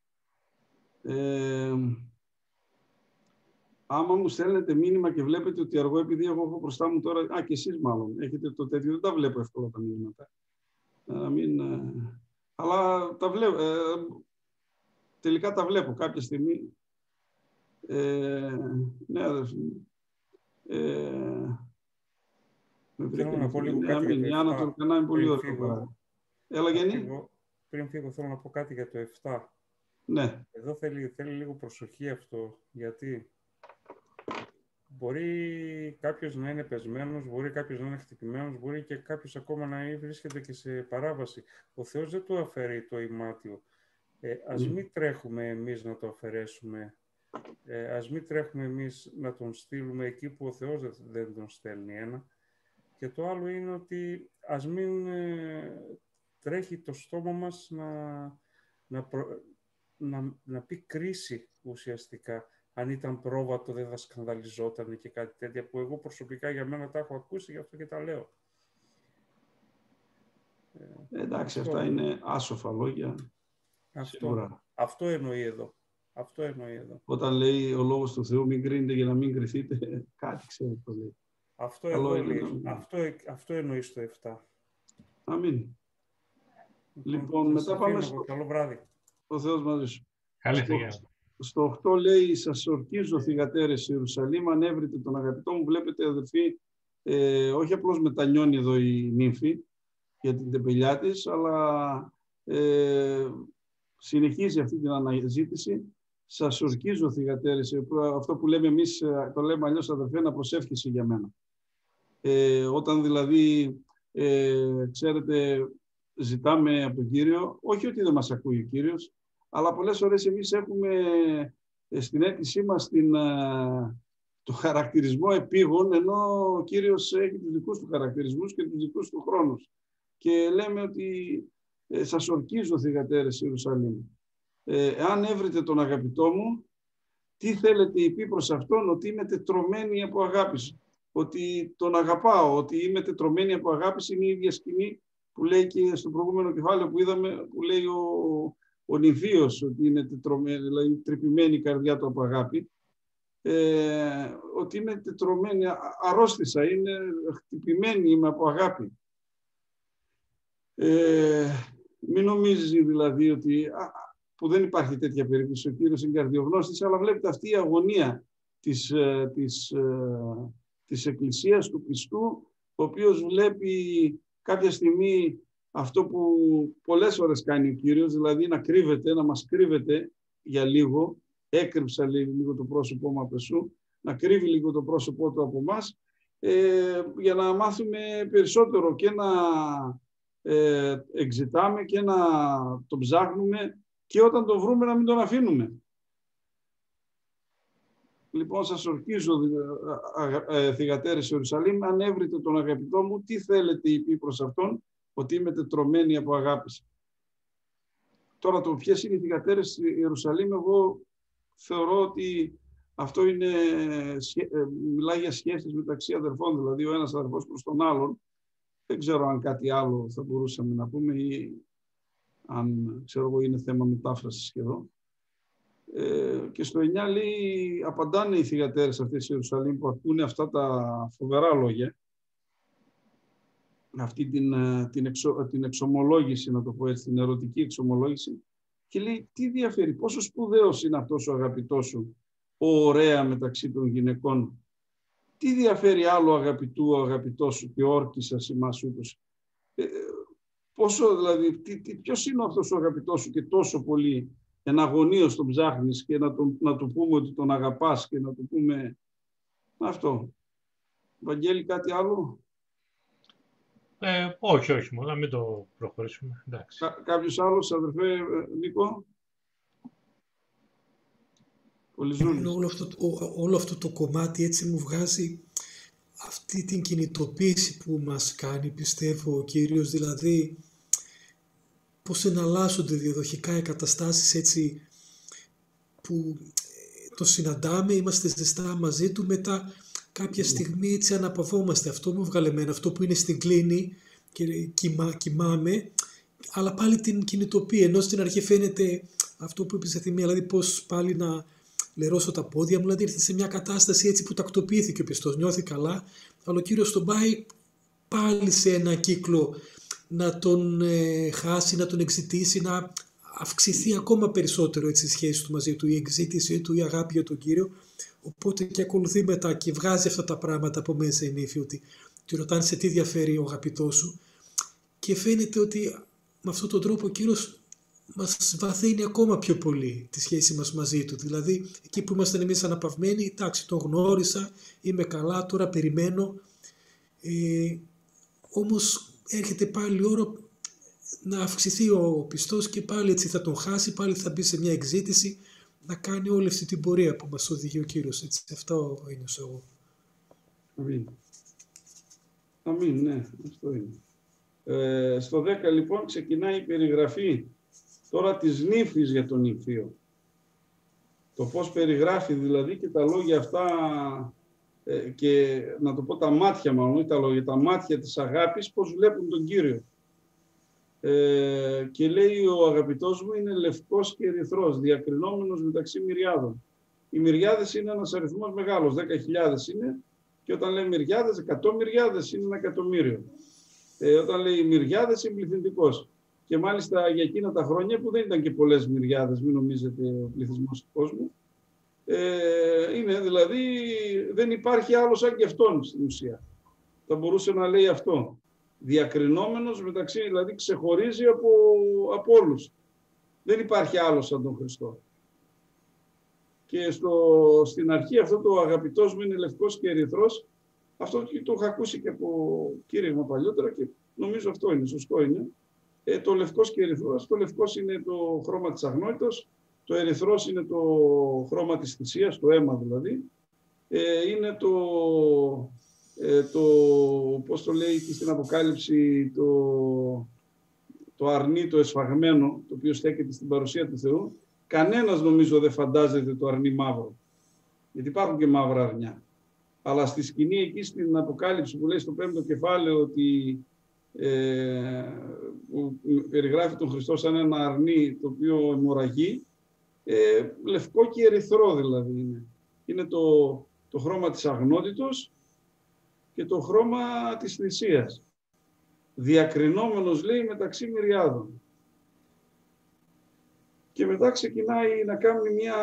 Άμα μου στέλνετε μήνυμα και βλέπετε ότι αργώ, επειδή εγώ έχω μπροστά μου τώρα, και εσείς μάλλον, έχετε το τέτοιο, δεν τα βλέπω εύκολα τα μήνυματα. Αλλά τα βλέπω, τελικά τα βλέπω κάποια στιγμή. Ναι, αδερφοί μου. Θέλω να πω λίγο κάτι για το 7. Η Άννα του Ελκανά είναι πολύ ωραίο. Έλα, Γιάννη. Πριν φύγω, θέλω να πω κάτι για το 7. Ναι. Εδώ θέλει λίγο προσοχή αυτό, γιατί μπορεί κάποιος να είναι πεσμένος, μπορεί κάποιος να είναι χτυπημένος, μπορεί και κάποιος ακόμα να βρίσκεται και σε παράβαση. Ο Θεός δεν του αφαιρεί το ημάτιο. Ας μην τρέχουμε εμείς να το αφαιρέσουμε. Ας μην τρέχουμε εμείς να τον στείλουμε εκεί που ο Θεός δεν τον στέλνει, ένα. Και το άλλο είναι ότι ας μην τρέχει το στόμα μας να πει κρίση ουσιαστικά. Αν ήταν πρόβατο δεν θα σκανδαλιζόταν και κάτι τέτοια που εγώ προσωπικά για μένα τα έχω ακούσει, γι' αυτό και τα λέω. Εντάξει, αυτά είναι άσοφα λόγια. Αυτό εννοεί εδώ. Αυτό εννοεί εδώ. Όταν λέει ο λόγος του Θεού μην κρίνετε για να μην κρυθείτε, κάτι ξέρετε το λέει. Αυτό εννοεί στο 7. Αμήν. Λοιπόν, μετά πάμε Καλό βράδυ. Ο Θεός μαζί σου. Καλή θεία. Στο 8 λέει, σας ορκίζω θυγατέρες Ιερουσαλήμ, αν έβρετε τον αγαπητό μου. Βλέπετε, αδερφοί, όχι απλώς μετανιώνει εδώ η νύμφη για την τεμπελιά της, αλλά συνεχίζει αυτή την αναζήτηση. Σας ορκίζω θυγατέρες. Αυτό που λέμε εμείς, το λέμε αλλιώς, αδερφέ, να προσεύχεσαι για μένα. Όταν δηλαδή, ξέρετε, ζητάμε από τον Κύριο, όχι ότι δεν μας ακούει ο Κύριος, αλλά πολλές φορές εμείς έχουμε στην αίτησή μας το χαρακτηρισμό επίγον, ενώ ο Κύριος έχει τους δικούς του χαρακτηρισμούς και τους δικούς του χρόνους. Και λέμε ότι σας ορκίζω θυγατέρες Ιερουσαλήμ. Αν έβρετε τον αγαπητό μου, τι θέλετε είπε προς αυτόν? Ότι είμαι τετρωμένη από αγάπη. Ότι τον αγαπάω, ότι είμαι τετρωμένη από αγάπη, είναι η ίδια σκηνή που λέει και στο προηγούμενο κεφάλαιο που είδαμε, που λέει ο νηφίος, ότι είναι τετρωμένη, δηλαδή τρυπημένη η καρδιά του από αγάπη. Ότι είμαι τετρωμένη, αρρώστησα, είναι χτυπημένη, είμαι από αγάπη. Μην νομίζει δηλαδή ότι που δεν υπάρχει τέτοια περίπτωση, ο Κύριος είναι καρδιογνώστης, αλλά βλέπετε αυτή η αγωνία της Εκκλησίας, του πιστού, ο οποίος βλέπει κάποια στιγμή αυτό που πολλές ώρες κάνει ο Κύριος, δηλαδή να κρύβεται, να μας κρύβεται για λίγο, έκρυψα λίγο το πρόσωπό μου από εσού, να κρύβει λίγο το πρόσωπό του από εμάς, για να μάθουμε περισσότερο και να εξετάμε και να τον ψάχνουμε και όταν τον βρούμε να μην τον αφήνουμε. Λοιπόν, σας ορκίζω, θυγατέρες Ιερουσαλήμ, αν έβρετε τον αγαπητό μου, τι θέλετε είπε προς αυτόν, ότι είμαι τετρωμένη από αγάπη. Τώρα το ποιες είναι οι θυγατέρες Ιερουσαλήμ, εγώ θεωρώ ότι αυτό είναι, μιλάει για σχέσεις μεταξύ αδερφών, δηλαδή ο ένας αδερφός προς τον άλλον. Δεν ξέρω αν κάτι άλλο θα μπορούσαμε να πούμε ή αν ξέρω εγώ είναι θέμα μετάφρασης σχεδόν. Και στο 9 λέει, απαντάνε οι θυγατέρες αυτές της Ιερουσαλήμ που ακούνε αυτά τα φοβερά λόγια, αυτή την εξομολόγηση, να το πω έτσι, την ερωτική εξομολόγηση, και λέει, τι διαφέρει, πόσο σπουδαίος είναι αυτός ο αγαπητός σου, ο ωραία μεταξύ των γυναικών, τι διαφέρει άλλο αγαπητού ο αγαπητός σου και όρκισας ημάς ούτως. Πόσο, δηλαδή, ποιος είναι αυτός ο αγαπητός σου και τόσο πολύ εναγωνίως τον ψάχνεις και να του πούμε ότι τον αγαπάς και να του πούμε αυτό. Βαγγέλη, κάτι άλλο? Όχι, μόνο να μην το προχωρήσουμε. Κάποιος άλλος, αδερφέ Νίκο? Όλο αυτό το κομμάτι έτσι μου βγάζει αυτή την κινητοποίηση που μας κάνει, πιστεύω, ο Κύριος, δηλαδή πώς εναλλάσσονται διαδοχικά οι καταστάσεις έτσι που το συναντάμε, είμαστε ζεστά μαζί του, μετά κάποια στιγμή έτσι αναπαυόμαστε. Αυτό μου βγάλε εμένα, αυτό που είναι στην κλίνη και κοιμάμαι, αλλά πάλι την κινητοποιεί, ενώ στην αρχή φαίνεται αυτό που είπες σε θυμία, δηλαδή πώς πάλι να λερώσω τα πόδια μου, δηλαδή ήρθε σε μια κατάσταση έτσι που τακτοποιήθηκε ο πιστός, νιώθει καλά, αλλά ο Κύριος τον πάει πάλι σε ένα κύκλο να τον χάσει, να τον εξητήσει, να αυξηθεί ακόμα περισσότερο έτσι, η σχέση του μαζί του, η εξήτησή του, η αγάπη για τον Κύριο. Οπότε και ακολουθεί μετά και βγάζει αυτά τα πράγματα από μέσα η νύφη, ότι τη ρωτάνε σε τι διαφέρει ο αγαπητός σου, και φαίνεται ότι με αυτόν τον τρόπο ο Κύριος μας βαθαίνει ακόμα πιο πολύ τη σχέση μας μαζί του. Δηλαδή εκεί που ήμασταν εμείς αναπαυμένοι, εντάξει, τον γνώρισα, είμαι καλά, τώρα περιμένω, όμως έρχεται πάλι η ώρα να αυξηθεί ο πιστός και πάλι έτσι θα τον χάσει, πάλι θα μπει σε μια εξήτηση, να κάνει όλη αυτή την πορεία που μας οδηγεί ο Κύριος. Έτσι. Αυτό είναι εγώ. Αμήν. Αμήν, ναι, αυτό είναι. Στο 10 λοιπόν ξεκινάει η περιγραφή τώρα της νύφης για τον νυμφίο. Το πώς περιγράφει δηλαδή και τα λόγια αυτά και να το πω τα μάτια μάλλον, όχι τα λόγια, τα μάτια της αγάπης, πώς βλέπουν τον Κύριο. Και λέει ο αγαπητός μου είναι λευκός και ερυθρός, διακρινόμενος μεταξύ μυριάδων. Οι μυριάδες είναι ένας αριθμός μεγάλος, 10.000 είναι, και όταν λέει μυριάδες, 100 μυριάδες είναι 1 εκατομμύριο. Όταν λέει μυριάδες είναι πληθυντικός. Και μάλιστα για εκείνα τα χρόνια που δεν ήταν και πολλές μυριάδες, μην νομίζετε ο πληθυσμός του κόσμου, είναι δηλαδή δεν υπάρχει άλλος σαν και αυτόν στην ουσία. Θα μπορούσε να λέει αυτό. Διακρινόμενος μεταξύ, δηλαδή ξεχωρίζει από όλους. Δεν υπάρχει άλλος σαν τον Χριστό. Και στην αρχή αυτό το αγαπητός μου είναι λευκός και ερυθρός, αυτό το είχα ακούσει και από κήρυγμα παλιότερα και νομίζω αυτό είναι, σωστό είναι. Το λευκός και ερυθρός, το λευκός είναι το χρώμα της αγνότητος, το ερυθρός είναι το χρώμα της θυσίας, το αίμα δηλαδή, είναι πώς το λέει και στην Αποκάλυψη, το αρνί, το εσφαγμένο, το οποίο στέκεται στην παρουσία του Θεού. Κανένας νομίζω δεν φαντάζεται το αρνί μαύρο, γιατί υπάρχουν και μαύρα αρνιά. Αλλά στη σκηνή εκεί στην Αποκάλυψη που λέει στο 5ο κεφάλαιο ότι που περιγράφει τον Χριστό σαν ένα αρνί το οποίο αιμορραγεί, λευκό και ερυθρό δηλαδή είναι. Είναι το χρώμα της αγνότητος και το χρώμα της θυσίας. Διακρινόμενος λέει μεταξύ μυριάδων. Και μετά ξεκινάει να κάνει μια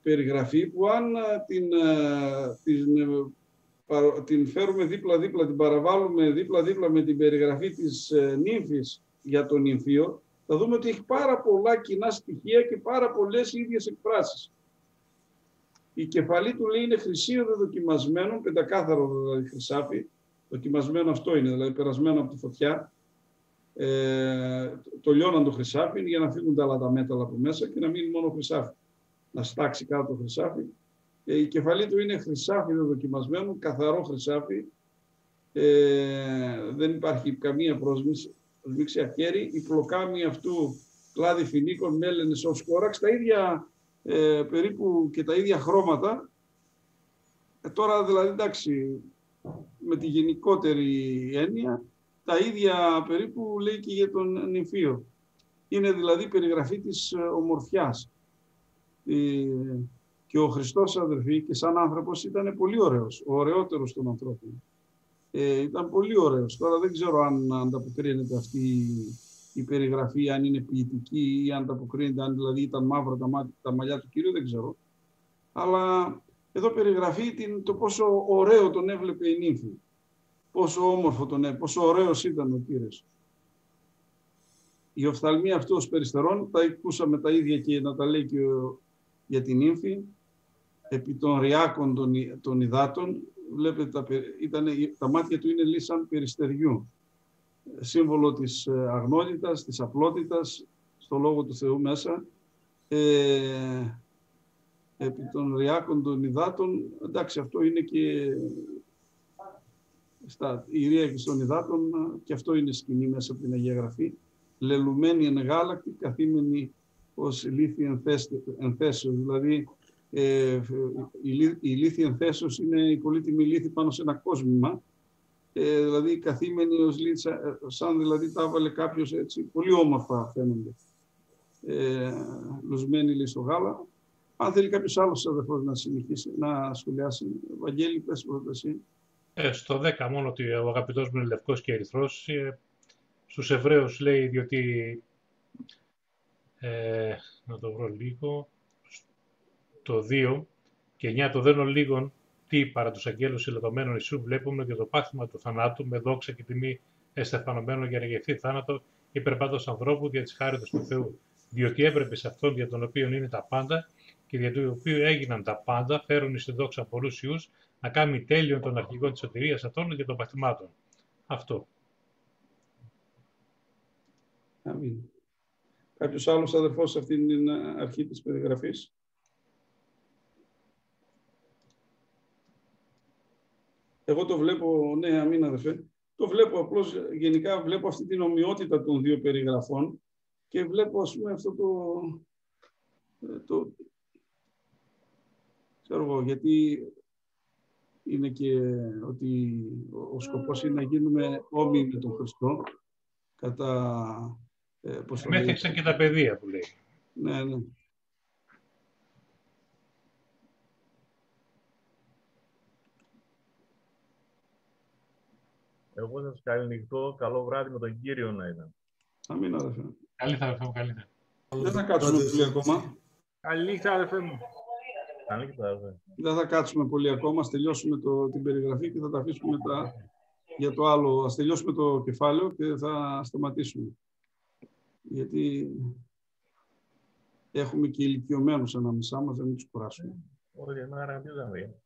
περιγραφή που αν την φέρουμε δίπλα-δίπλα, την παραβάλουμε δίπλα-δίπλα με την περιγραφή της νύμφης για τον νυμφίο, θα δούμε ότι έχει πάρα πολλά κοινά στοιχεία και πάρα πολλές ίδιες εκφράσεις. Η κεφαλή του λέει είναι χρυσίωδε δοκιμασμένο, πεντακάθαρο δηλαδή χρυσάφι, δοκιμασμένο αυτό είναι, δηλαδή περασμένο από τη φωτιά. Το λιώναν το χρυσάφι για να φύγουν τα άλλα τα μέταλλα από μέσα και να μείνει μόνο χρυσάφι. Να στάξει κάτω το χρυσάφι. Η κεφαλή του είναι χρυσάφι δοκιμασμένο, καθαρό χρυσάφι. Δεν υπάρχει καμία προσμίξια χέρι. Η πλοκάμη αυτού κλάδι φινίκων, μέλαινες ως κόραξ, τα ίδια περίπου και τα ίδια χρώματα. Τώρα δηλαδή εντάξει, με τη γενικότερη έννοια, τα ίδια περίπου λέει και για τον νυμφίο. Είναι δηλαδή περιγραφή της ομορφιάς. Και ο Χριστός, αδερφοί, και σαν άνθρωπος ήταν πολύ ωραίος, ο ωραιότερος των ανθρώπων. Ήταν πολύ ωραίος. Τώρα δεν ξέρω αν ανταποκρίνεται αυτή η περιγραφή, αν είναι ποιητική ή αν ανταποκρίνεται, αν δηλαδή ήταν μαύρα τα μαλλιά του Κυρίου, δεν ξέρω. Αλλά εδώ περιγραφεί το πόσο ωραίο τον έβλεπε η νύμφη. Πόσο όμορφο τον έβλεπε, πόσο ωραίος ήταν ο Κύριος. Η οφθαλμία αυτού ως περιστερών, τα ακούσαμε τα ίδια και να τα λέει και για την νύμφη, επί των ριάκων των υδάτων, βλέπετε τα μάτια του είναι λύσαν περιστεριού. Σύμβολο της αγνότητας, της απλότητας, στο Λόγο του Θεού μέσα. Επί των ριάκων των υδάτων, εντάξει, αυτό είναι και η ρία και στον υδάτων, και αυτό είναι σκηνή μέσα από την Αγία Γραφή. Λελουμένη εν γάλακτη, καθήμενη ως λίθη ενθέσεως. Δηλαδή, η λίθη ενθέσεως είναι η πολύτιμη λίθη πάνω σε ένα κόσμημα. Δηλαδή, καθήμενη ως λίθη, σαν δηλαδή τα έβαλε κάποιος έτσι, πολύ όμορφα φαίνονται. Λουσμένη λέει στο γάλα. Αν θέλει κάποιος άλλος αδερφός να συνεχίσει, να σχολιάσει. Βαγγέλη, πες πρώτα εσύ. Στο 10 μόνο ότι ο αγαπητός μου είναι λευκός και ερυθρός. Στους Εβραίους λέει, διότι, να το βρω λίγο, το 2 και 9 το δένο λίγων, τι παρά τους αγγέλους συλλογωμένων Ιησού βλέπουμε και το πάθημα του θανάτου με δόξα και τιμή εστεφανωμένο για να γευθεί θάνατο υπερπάντως ανθρώπου δια της χάριτος του Θεού. Διότι έπρεπε σε αυτόν για τον οποίο είναι τα πάντα και δια του οποίου έγιναν τα πάντα, φέρουν εις τη δόξα πολλούς ιούς, να κάνει τέλειον των αρχηγών της σωτηρίας αυτών και των παθημάτων. Αυτό. Αμήν. Κάποιος άλλος αδερφός σε αυτήν την αρχή της περιγραφής? Εγώ το βλέπω, ναι, αμήν αδερφέ. Το βλέπω απλώς, γενικά βλέπω αυτή την ομοιότητα των δύο περιγραφών και βλέπω, ας πούμε, αυτό ξέρω εγώ, γιατί είναι και ότι ο σκοπός είναι να γίνουμε όμοιοι με τον Χριστό κατά... Μέθηξαν και τα παιδεία που λέει. Ναι, ναι. Εγώ σας καληνυχτώ. Καλό βράδυ με τον Κύριο να ήταν. Αμήν, αδερφέ. Καλή αδερφέ μου, καλύτερα. Δεν θα κάτσουμε πολύ ακόμα. Καλή νύχτα, αδερφέ μου. Καλή νύχτα, αδερφέ. Δεν θα κάτσουμε πολύ ακόμα. Ας τελειώσουμε την περιγραφή και θα τα αφήσουμε για το άλλο. Ας τελειώσουμε το κεφάλαιο και θα σταματήσουμε. Γιατί έχουμε και ηλικιωμένους ανάμεσά μας, δεν μην τους κουράσουμε. Όχι, εμένα αγαπητά μου.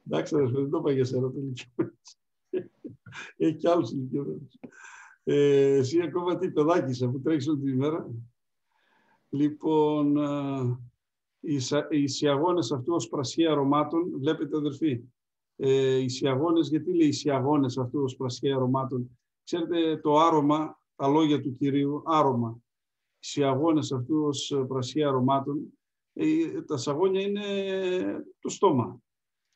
Εντάξει, αδερφέ, δεν το είπα για σένα, το ηλικιωμένος. Έχει κι άλλους ηλικιωμένους. Εσύ ακόμα τι παιδάκι είσαι, που τρέχεις όλη την ημέρα. Λοιπόν, οι ισιαγόνες αυτού ως πρασιά αρωμάτων, βλέπετε αδερφοί, οι ισιαγόνες, γιατί λέει ισιαγόνες αυτού ως πρασιά αρωμάτων? Ξέρετε το άρωμα, τα λόγια του Κυρίου, άρωμα. Οι ισιαγόνες αυτού ως πρασιά αρωμάτων, τα σαγόνια είναι το στόμα.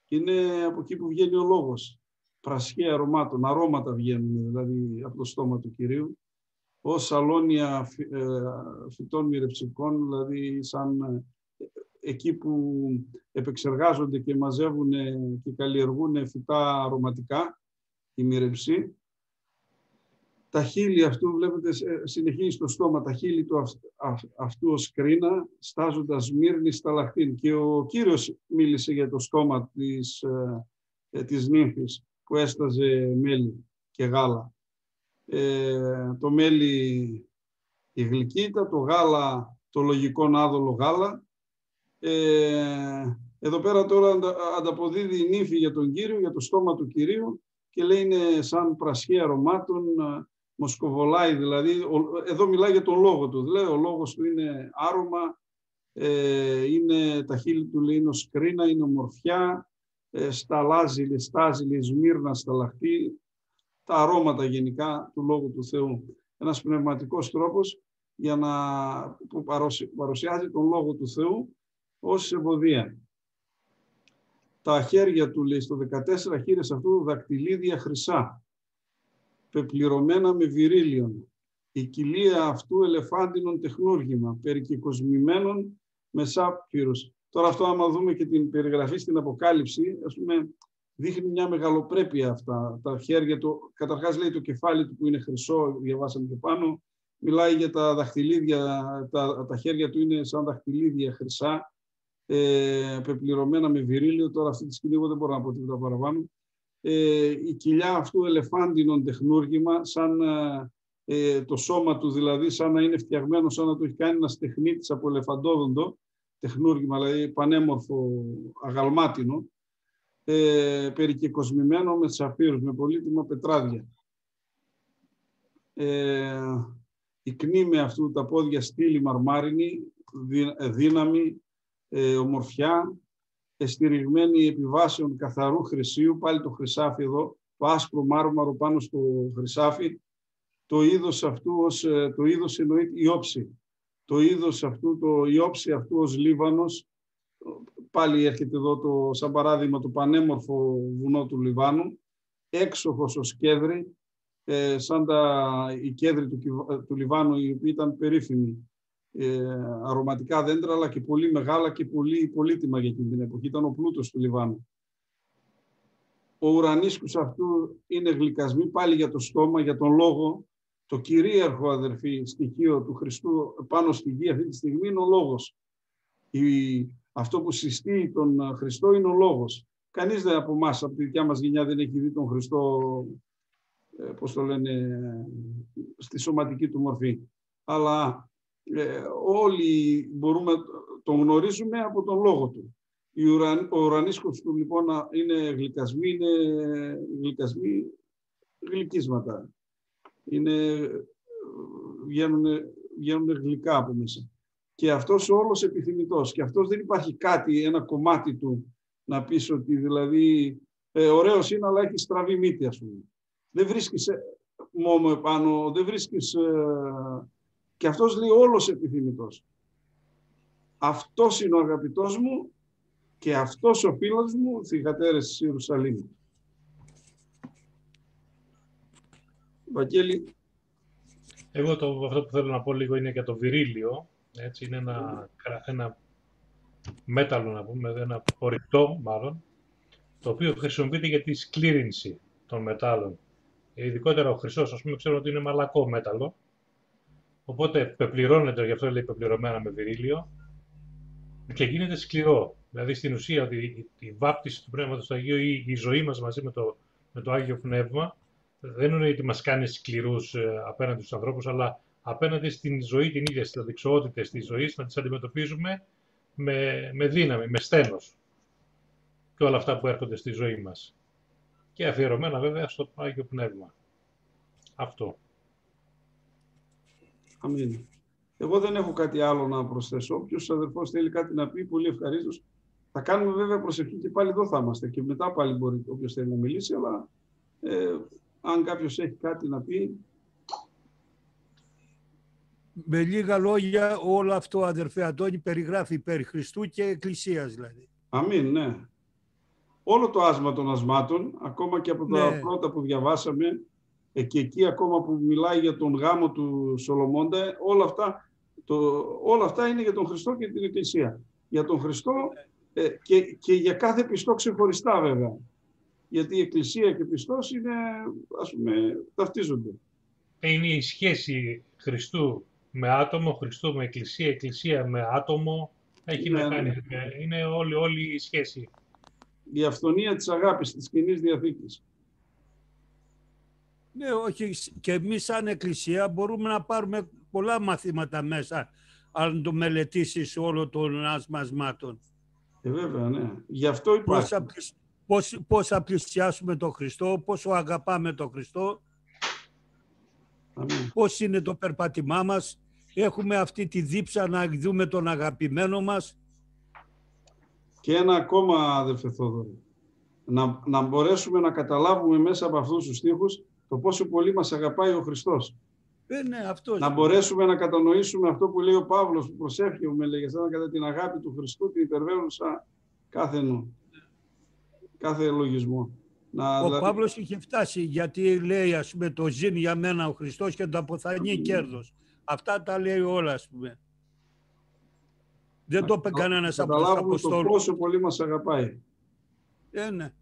Είναι από εκεί που βγαίνει ο λόγος. Πρασιά αρωμάτων, αρώματα βγαίνουν δηλαδή από το στόμα του Κυρίου. Ως σαλόνια φυτών μυρεψικών, δηλαδή σαν εκεί που επεξεργάζονται και μαζεύουν και καλλιεργούν φυτά αρωματικά, η μυρεψή. Τα χείλη αυτού, βλέπετε, συνεχίζει στο στόμα, τα χείλη του αυτού ως κρίνα, στάζοντας μύρνη σταλαχτήν. Και ο Κύριος μίλησε για το στόμα της νύμφης που έσταζε μέλι και γάλα. Το μέλι η γλυκύτητα, το γάλα, το λογικό άδολο γάλα. Εδώ πέρα τώρα ανταποδίδει η νύμφη για τον Κύριο, για το στόμα του Κυρίου και λέει είναι σαν πρασιά αρωμάτων, μοσκοβολάει δηλαδή. Εδώ μιλάει για τον λόγο του, δηλαδή ο λόγος του είναι άρωμα, Τα χείλη του λέει είναι ο σκρίνα, είναι ομορφιά, σταλάζει, λιστάζει, λέει Σμύρνα, σταλαχτή, τα αρώματα γενικά του Λόγου του Θεού. Ένας πνευματικός τρόπος που παρουσιάζει τον Λόγο του Θεού ως ευωδία. Τα χέρια του, λέει, στο 14 χείλες αυτού δακτυλίδια χρυσά, πεπληρωμένα με βυρίλιον. Η κοιλία αυτού ελεφάντινον τεχνούργημα, περικυκοσμημένων με σάπφυρους. Τώρα αυτό, άμα δούμε και την περιγραφή στην Αποκάλυψη, ας πούμε, δείχνει μια μεγαλοπρέπεια αυτά. Τα χέρια του, καταρχάς λέει το κεφάλι του που είναι χρυσό, διαβάσαμε και πάνω. Μιλάει για τα δαχτυλίδια, τα χέρια του είναι σαν δαχτυλίδια χρυσά, πεπληρωμένα με βυρίλιο. Τώρα αυτή τη στιγμή εγώ δεν μπορώ να πω τίποτα παραπάνω. Η κοιλιά αυτού ελεφάντινον τεχνούργημα, σαν το σώμα του δηλαδή, σαν να είναι φτιαγμένο, σαν να το έχει κάνει ένας τεχνίτης από ελεφαντόδοντο, τεχνούργημα, δηλαδή πανέμορφο, αγαλμάτινο, περικυκοσμημένο με σαφύρους, με πολύτιμα πετράδια. Η κνήμη αυτού, τα πόδια στήλη μαρμάρινη, δύναμη, ομορφιά, εστηριγμένη επιβάσεων καθαρού χρυσίου, πάλι το χρυσάφι εδώ, το άσπρο μάρμαρο πάνω στο χρυσάφι. Το είδος αυτού το είδος εννοεί η όψη. Το είδος αυτού, η όψη αυτού ως Λίβανος, πάλι έρχεται εδώ σαν παράδειγμα το πανέμορφο βουνό του Λιβάνου, έξοχος ως κέδρη, σαν οι κέδροι του Λιβάνου, οι οποίοι ήταν περίφημοι, αρωματικά δέντρα, αλλά και πολύ μεγάλα και πολύ πολύτιμα για εκείνη την εποχή. Ήταν ο πλούτος του Λιβάνου. Ο ουρανίσκους αυτού είναι γλυκασμοί, πάλι για το στόμα, για τον λόγο. Το κυρίαρχο, αδερφοί, στοιχείο του Χριστού πάνω στη γη αυτή τη στιγμή είναι ο λόγος. Αυτό που συστεί τον Χριστό είναι ο λόγος. Κανείς δεν από εμάς, από τη δικιά μας γενιά, δεν έχει δει τον Χριστό, πώς το λένε, στη σωματική του μορφή. Αλλά όλοι μπορούμε, τον γνωρίζουμε από τον λόγο του. Ο ουρανίσκος του λοιπόν είναι γλυκασμοί, γλυκίσματα. Βγαίνουν γλυκά από μέσα. Και αυτός όλος επιθυμητός. Και αυτός δεν υπάρχει κάτι, ένα κομμάτι του, να πεις ότι δηλαδή ωραίος είναι, αλλά έχει στραβή μύτη, ας πούμε. Δεν βρίσκεις μόμο επάνω, δεν βρίσκεις... Και αυτός λέει όλος επιθυμητός. Αυτός είναι ο αγαπητός μου και αυτός ο φίλος μου, θυγατέρες της Ιερουσαλήμ. Βαγγέλη. Εγώ αυτό που θέλω να πω λίγο είναι για το βυρίλιο. Έτσι, είναι ένα μέταλλο, να πούμε, ένα ορυκτό μάλλον, το οποίο χρησιμοποιείται για τη σκλήρινση των μετάλλων. Ειδικότερα ο χρυσός, ας πούμε, ξέρουμε ότι είναι μαλακό μέταλλο. Οπότε πεπληρώνεται, γι' αυτό λέει πεπληρωμένα με βυρίλιο, και γίνεται σκληρό. Δηλαδή στην ουσία ότι η βάπτιση του Πνεύματος του Αγίου ή η ζωή μας μαζί με το Άγιο Πνεύμα δεν είναι ότι μας κάνει σκληρούς απέναντι στους ανθρώπους, αλλά απέναντι στην ζωή την ίδια, στις αδειξοότητες της ζωής, να τις αντιμετωπίζουμε με δύναμη, με στένος και όλα αυτά που έρχονται στη ζωή μας. Και αφιερωμένα βέβαια στο Άγιο Πνεύμα. Αυτό. Αμήν. Εγώ δεν έχω κάτι άλλο να προσθέσω. Όποιος αδερφός θέλει κάτι να πει, πολύ ευχαρίστως. Θα κάνουμε βέβαια προσευχή και πάλι εδώ θα είμαστε. Και μετά πάλι μπορεί όποιος θέλει να μιλήσει, αλλά αν κάποιος έχει κάτι να πει. Με λίγα λόγια, όλο αυτό, αδερφέ Αντώνη, περιγράφει περί Χριστού και Εκκλησίας δηλαδή. Αμήν, ναι. Όλο το άσμα των ασμάτων, ακόμα και από τα πρώτα που διαβάσαμε, και εκεί ακόμα που μιλάει για τον γάμο του Σολομώντα, όλα αυτά είναι για τον Χριστό και την Εκκλησία. Για τον Χριστό και για κάθε πιστό ξεχωριστά βέβαια. Γιατί η Εκκλησία και πιστός είναι, ας πούμε, ταυτίζονται. Είναι η σχέση Χριστού με άτομο, Χριστού με Εκκλησία, Εκκλησία με άτομο. Έχει να κάνει. Είναι όλη η σχέση. Η αυθονία της αγάπης, της Καινής Διαθήκης. Ναι, όχι. Και εμείς σαν Εκκλησία μπορούμε να πάρουμε πολλά μαθήματα μέσα, αν το μελετήσεις όλο των ασμασμάτων. Βέβαια, ναι. Γι' αυτό υπάρχει. Πώς θα πλησιάσουμε τον Χριστό, πόσο αγαπάμε τον Χριστό, πώς είναι το περπάτημά μας έχουμε αυτή τη δίψα να δούμε τον αγαπημένο μας. Και ένα ακόμα, αδελφέ Θόδωρε, να μπορέσουμε να καταλάβουμε μέσα από αυτούς τους στίχους το πόσο πολύ μας αγαπάει ο Χριστός. Ναι, αυτός. Να μπορέσουμε να κατανοήσουμε αυτό που λέει ο Παύλος, που προσεύχομαι, λέγε, σαν κατά την αγάπη του Χριστού, την υπερβαίνουσα κάθε νου, κάθε λογισμό. Ο Παύλος είχε φτάσει, γιατί λέει, ας πούμε, το ζήν για μένα ο Χριστός και το αποθανεί κέρδος. Αυτά τα λέει όλα, ας πούμε. Δεν το είπε κανένας από τους Αποστόλους. Το πόσο πολύ μας αγαπάει. Ναι.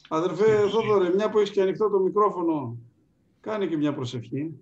Αδερφέ Θόδωρε, μια που έχεις και ανοιχτό το μικρόφωνο, κάνε και μια προσευχή.